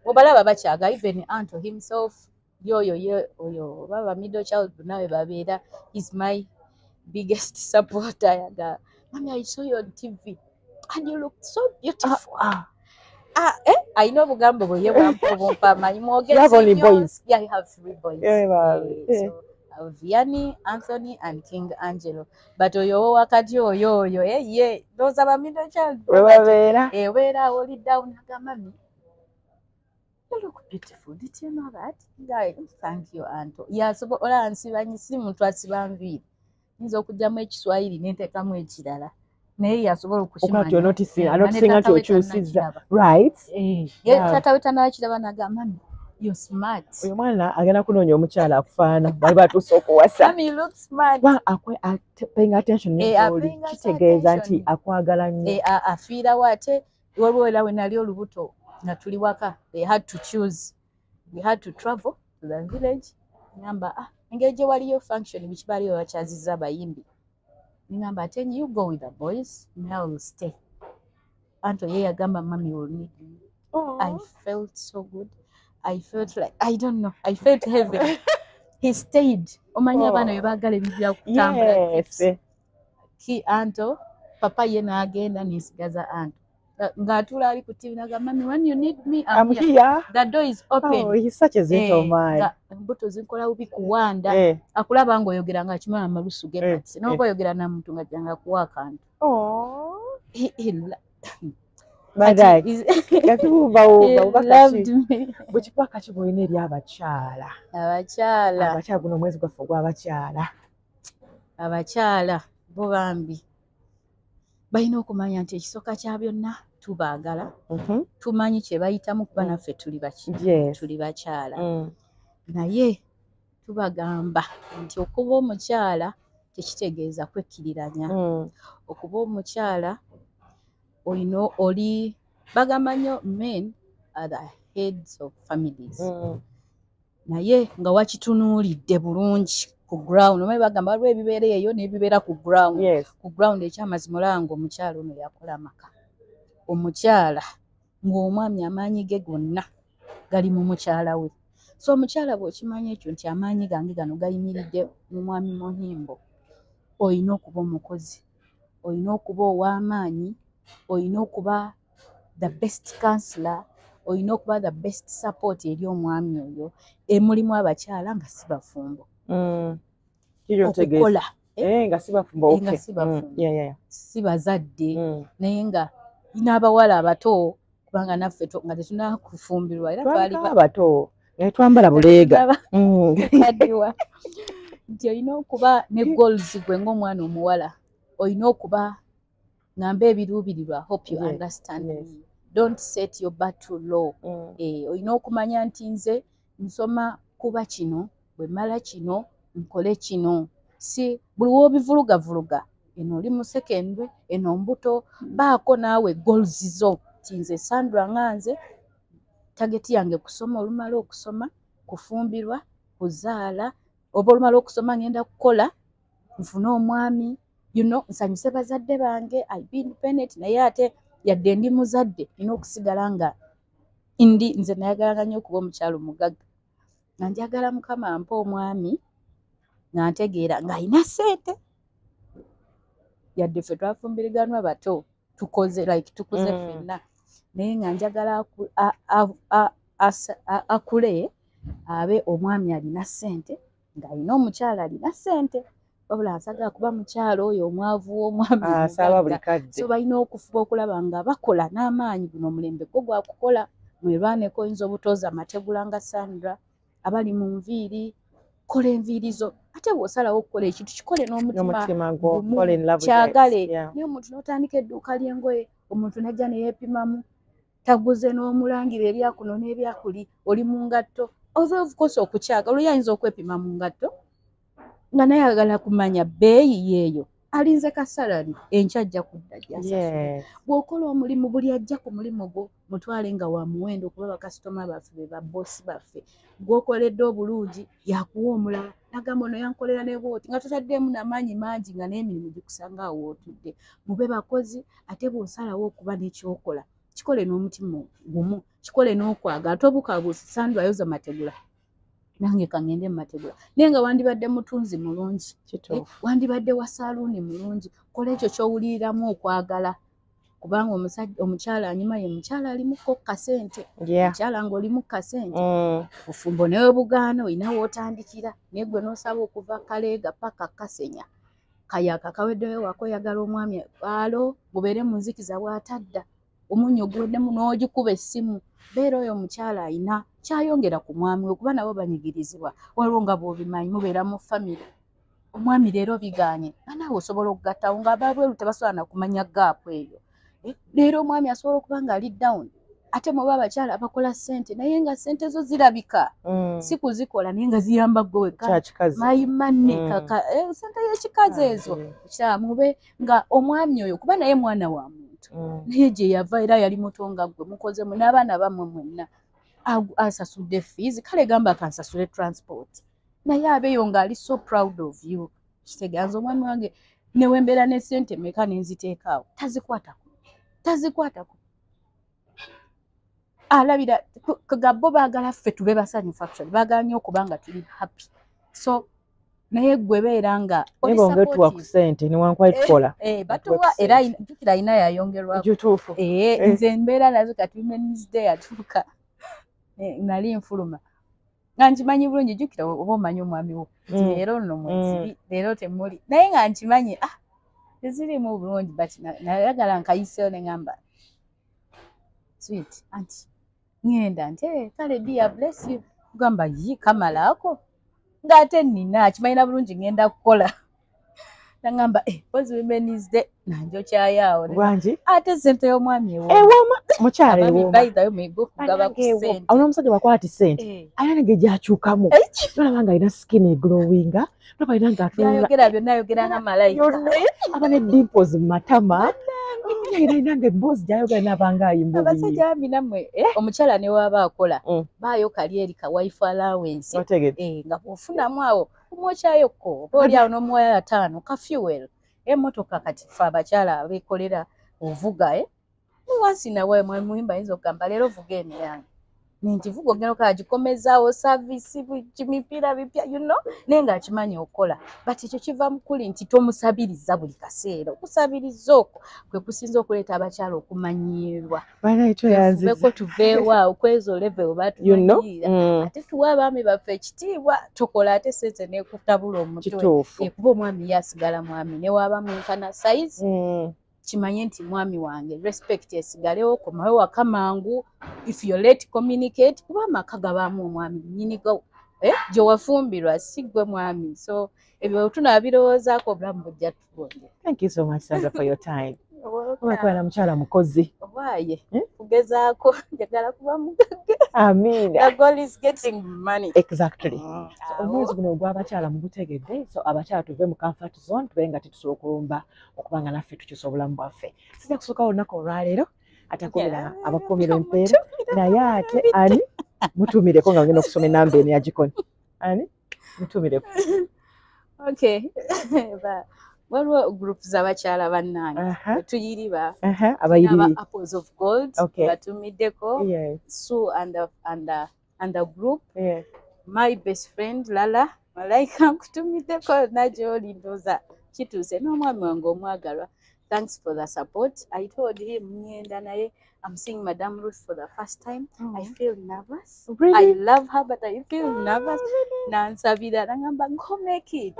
obalaba bakyaga even Anto himself oyo baba middle child nawe babeera is my biggest supporter yaga mami I saw you on TV and you look so beautiful I know bugambo bwe bwampa manyi mwogezi boys I have 3 boys so Vianney, Anthony and King Angelo but oyo wakati oyo ye those are middle child wera oli down agamami you look beautiful did you know that guy thank you Anto yasobo ola nsibanyi si muntu asibanvira nzo kujjamu ekiswahili nentekamu ekirala naye yasobola okushimanya anotisinga nti okyusizza right tata wetanakiraba nagamba you're smart oyo mwana agenda kunoonya omukyala akufaana bali batuusa okuwasa paying attention kitegeeza nti akwagala nnyo afiirawo ate waliwo era we nali olubuto nga tuli waka they had to choose we had to travel to the village. Ngamba engeri gye waliyo function biki baliyo bakyazizza abayimbi. Ngamba then you go with the boys, me I will stay. Anto ye yagamba mami will need me. I felt so good. I felt like, I don't know, I felt heaven. He stayed. Omanya abana bwe baagala ebintu bya kutambula. Ki Anto, papa ye n'agenda n'esigaza Anto. Ng'atuula ali ku TV n'agamba, mami, when you need me, I'm here. The door is open. Oh, he's such a gentle man. Embuto zikola bubi kuwanda. Akulaba ng'oyogera nga kimala amalusu g'emmatisi. N'oba oyogera na muntu ng'ajjanga kuwa akantu. Oh. He loved me. Bwekipaka kibulina eri abakyala. Abakyala guno mwezi gwaffe gw'abakyala. Abakyala bo bambi balina okumanya nti ekisooka kya byonna tubaagala. Tumanyi kye bayitamu kuba naffe tuli bakyala. Naye tubagamba nti okuba omukyala tekitegeeza kwekkiriranya. Okuba omukyala oli bagamba nnyo men are the heads of families. Naye nga wakitunuulidde bulungi ku ground, omanyi bagamba waliwo ebibeera eyo n'ebibeera ku ground. Ku ground ekyamazima olaba ng'omukyala ono yakola maka. Omukyala ng'omwami amaanyi ge gonna gali mu mukyala we. So omukyala bw'okimanya ekyo nti amaanyi gange gano gayimiridde mu mwami Muhimbo, olina okuba omukozi, olina okuba ow'amaanyi, olina okuba the best counselor, olina okuba the best support eri omwami oyo. Mulimu abakyala nga si bafumbo. Okukola nga si bafumbo, si bazadde, naye nga n'abawala abato, kubanga naffe nga tetunakufumbirwa era twali abato naye twambala buleega. Nti olina okuba ne goals gwe ng'omwana omuwala, olina okuba ngamba ebiruubirirwa. Hope you understand me. Don't set your bar too low. Olina okumanya nti nze nsoma kuba kino, bwe mala kino nkole kino. Si buli w'obivulugavuluga, eno oli mu sekendwe, eno mbuto, baako naawe goals zo. Nti nze Sandra nganze tageti yange kusoma, olumala okusoma kufumbirwa, kuzaala, oba olumala okusoma ngenda kukola, nfune omwami, nsanyuse bazadde bange, I be independent. Naye ate yadde ndi muzadde nina okusigala nga nze nayagalanga nnyo okuba omukyalo mugagga, nga njagala Mukama ampa omwami nga ntegeera ng'alina ssente. Yadde ffe twafumbiriganwa bato, tukuze ffenna, naye nga njagala akule abe omwami alina ssente, ng'alina omukyala alina ssente. Wabula asagala kuba mukyalo oyo omwavu w'omwami asaba buli kadde. So balina okufuba okulaba nga bakola n'amaanyi. Guno omulembe gwo gwa kukola, mwerwaneko. Oyinza obutooza amategula nga Sandra, abali mu nviiri, kola enviiri zo. Ate bw'osalawo okukola ekintu kikole n'omutima gumu, kyagale. Naye omuntu n'otandika edduuka ly'engoye, omuntu n'ajja ne yeepimamu, taguze n'omulangira ebyakuno n'ebyakuli, oli mu ngatto. Ova ofukosa okukyaga, olwo yayinza okwepima mu ngatto nga naye ayagala kumanya bbeeyi yeeyo. Alinze kasalari, enkya ajja kudda gy'asasula. Bw'okola omulimu, buli ajja ku mulimu gwo mutwale nga wa muwendo, kuba bakasitoma baffe be babosi baffe. Gw'okoledde obulungi yakuwa omulala, nagamba ono yankolera ne bwoti, nga totaddemu n'amaanyi mangi nga n'emirimu gikusanga awo w'otudde. Mube bakozi, ate bw'osalawo okuba n'ekyokola, kikole n'omutima gumu, kikole n'okwagala. Tobukabuusi, Sandra ayoza mategula, nange kangende mu mategula. Naye nga wandibadde mutunzi mulungi, wandibadde wa saaluuni mulungi, kola ekyo ky'owuliriramu okwagala. Kubanga omukyala anyuma ye mukyala alimuko kasente. Omukyala ng'olimu kasente, bufumbo newe bugaana, olina w'otandikira. Naye gwe n'osaba okuva Kaleega paka Kasenya, kayaka kaweddeyo wako oyagala omwami alo gubeere mu nzikiza bw'atadda, omunyo guweddemu n'ogikuba essimu. Beera oyo omukyala ayina kyayongera ku mwami we, kuba nabo banyigirizibwa. Waliwo nga bw'obimanyi mubeera mu famire, omwami leero bigaanye, naawe osobola okugattawo ng'ababweru tebasobola na kumanya gaapu eyo. Leero omwami asobola okuba ng'ali down, ate muba abakyala abakola ssente, naye nga ssente zo zirabika, si kuzikola naye nga ziyamba ggwe wekka. Mayimanne ssente y'ekikazi ezo. Ekyala mube nga omwami oyo, kuba naye mwana wa muntu, naye gye yava era yali muto nga ggwe, mukozemu n'abaana bammwe mwenna. asasudde fees kale gamba kansasule transport naye abeeyo ng'ali so proud of you kitegeeza omwami wange newembeera ne ssente meka nenziteekaawo tazikwatako alabira gabbo baagala ffe tube basanyufu actually baagala nnyo okuba nga tuli happy so naye gwe beera nga nebongetuwa ku ssente newankwayi tukola batuwa era jjukira ayina yayongerwako kituufu nze mbeera nazo kati Women's Day atuuka nali nfuluma nga nkimanyi bulungi jjukira oba omanyi omwami wo leero nno mwezi leero temuli naye nga nkimanyi tezirimu bulungi but nayagala nkayiseewo ne ngamba sweet anti ngenda nti kale dear bless you kugamba yi kamalaako ng'ate nina kimanyina bulungi ngenda kukola nangamba pozi Women's Day nanjokyayawo lwangi ate ssente y'omwami ewoma mukyala ewoma ono omusajja wakwati ssente ayina nge gyakyukamu nolaba nga alina skin eglowinga nolaba alina ngaayogera byonna ayogera nga malayika aba ne dimples mu matama alina nga emboozi gyayogera nabanga ayimba abasajja bambi nammwe omukyala ne waaba akola baayo kali eri ka wife allowance nga bw'ofunamu awo omwokyayokko oba oli awo n'omuwaya 5 ka fuel emmotoka kati fe abakyala abeekolera ovuga wansi nawe mwemuyimba ayinza okugamba leero vuga eno yange nti vuga ogenda okagikomezaawo saavisi kimipiira bipya naye ng'akimanyi okola but ekyo kiva mukuli nti tomusabiriza buli kaseera okusabiriza okwo kwe kusinza okuleeta abakyala okumanyiirwa tuveko tuveewaawo kwezo level oba tumanyiira ate tuwa abaami baffe ekitiibwa tokola ate sente n'ekutabula omutwe kuba omwami ye asigala mwami ne waaba mwenkana sayizi kimanye nti mwami wange respect esigalewo komawe waka mangu if you let communicate kuba amaka gabaamu omwami nnyinigo gyewafumbirwa si gwe mwami so ebyo tunabirowoozaako obulamu bujja tubonye. Thank you so much Sandra for your time. Obakwala mukyala mukozi obaaye kugezaako njagala kuba mugagge. Amina. The goal is getting money. Exactly. Omwezi guno ogw'abakyala mugutegedde so abakyala tuve mu comfort zone tube nga tetusobola okulumba okubanga naffe tukyusa obulamu bwaffe. Sijja kusookawo olunaku olwaleero atakumira abakumira empeera naye ate ani mutumireko nga ngenda okusoma enamba eno yagikoni ani mutumireko. Okay. Waliwo group z'abakyala bannange tuyiriba abayiribi Apples of Gold batumiddeko Sue and the group my best friend Lala Malaika nkutumiddeko nagyoli ndoza kituuse n'omwami wange omwagalwa. Thanks for the support. I told him ngenda naye I'm seeing Madame Ruth for the first time. I feel nervous. Really? I love her but I feel nervous. Nansabira nangamba go make it.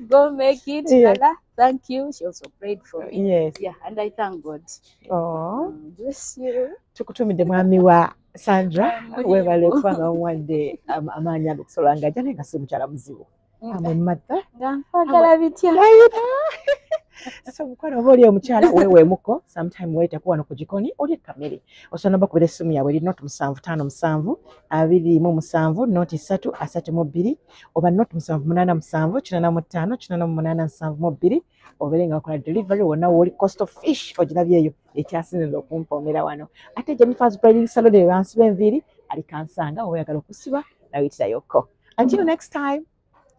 Go make it. Lala, thank you. She also prayed for me. Yes. Yeah, and I thank God. Oh. Bless you. Tukutumidde mwami wa Sandra webale kubanga omuwadde amaanyi ag'okusobola nga ajja naye nga si mukyala muzibu. Amumadda. Nga nkwagala bitya. So mukwano oba oli omukyala weeweemuko sometime weetaku wano ku gikoni oli ekamere osobola nabakubira essimu yaabwe eri noti 757 207 noti 332 oba noti 787 45 487 obeere nga wakola delivery wonna wooli cost of fish ogirabyeyo ekyasinze okumpoomera wano ate Jennifer's Bridal Salon wansi b'enviiri ali kansanga oba oyagala okusiba nawitira yokko. Until next time,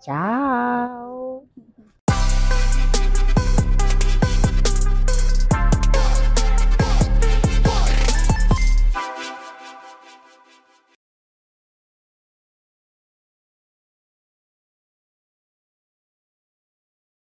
ciao.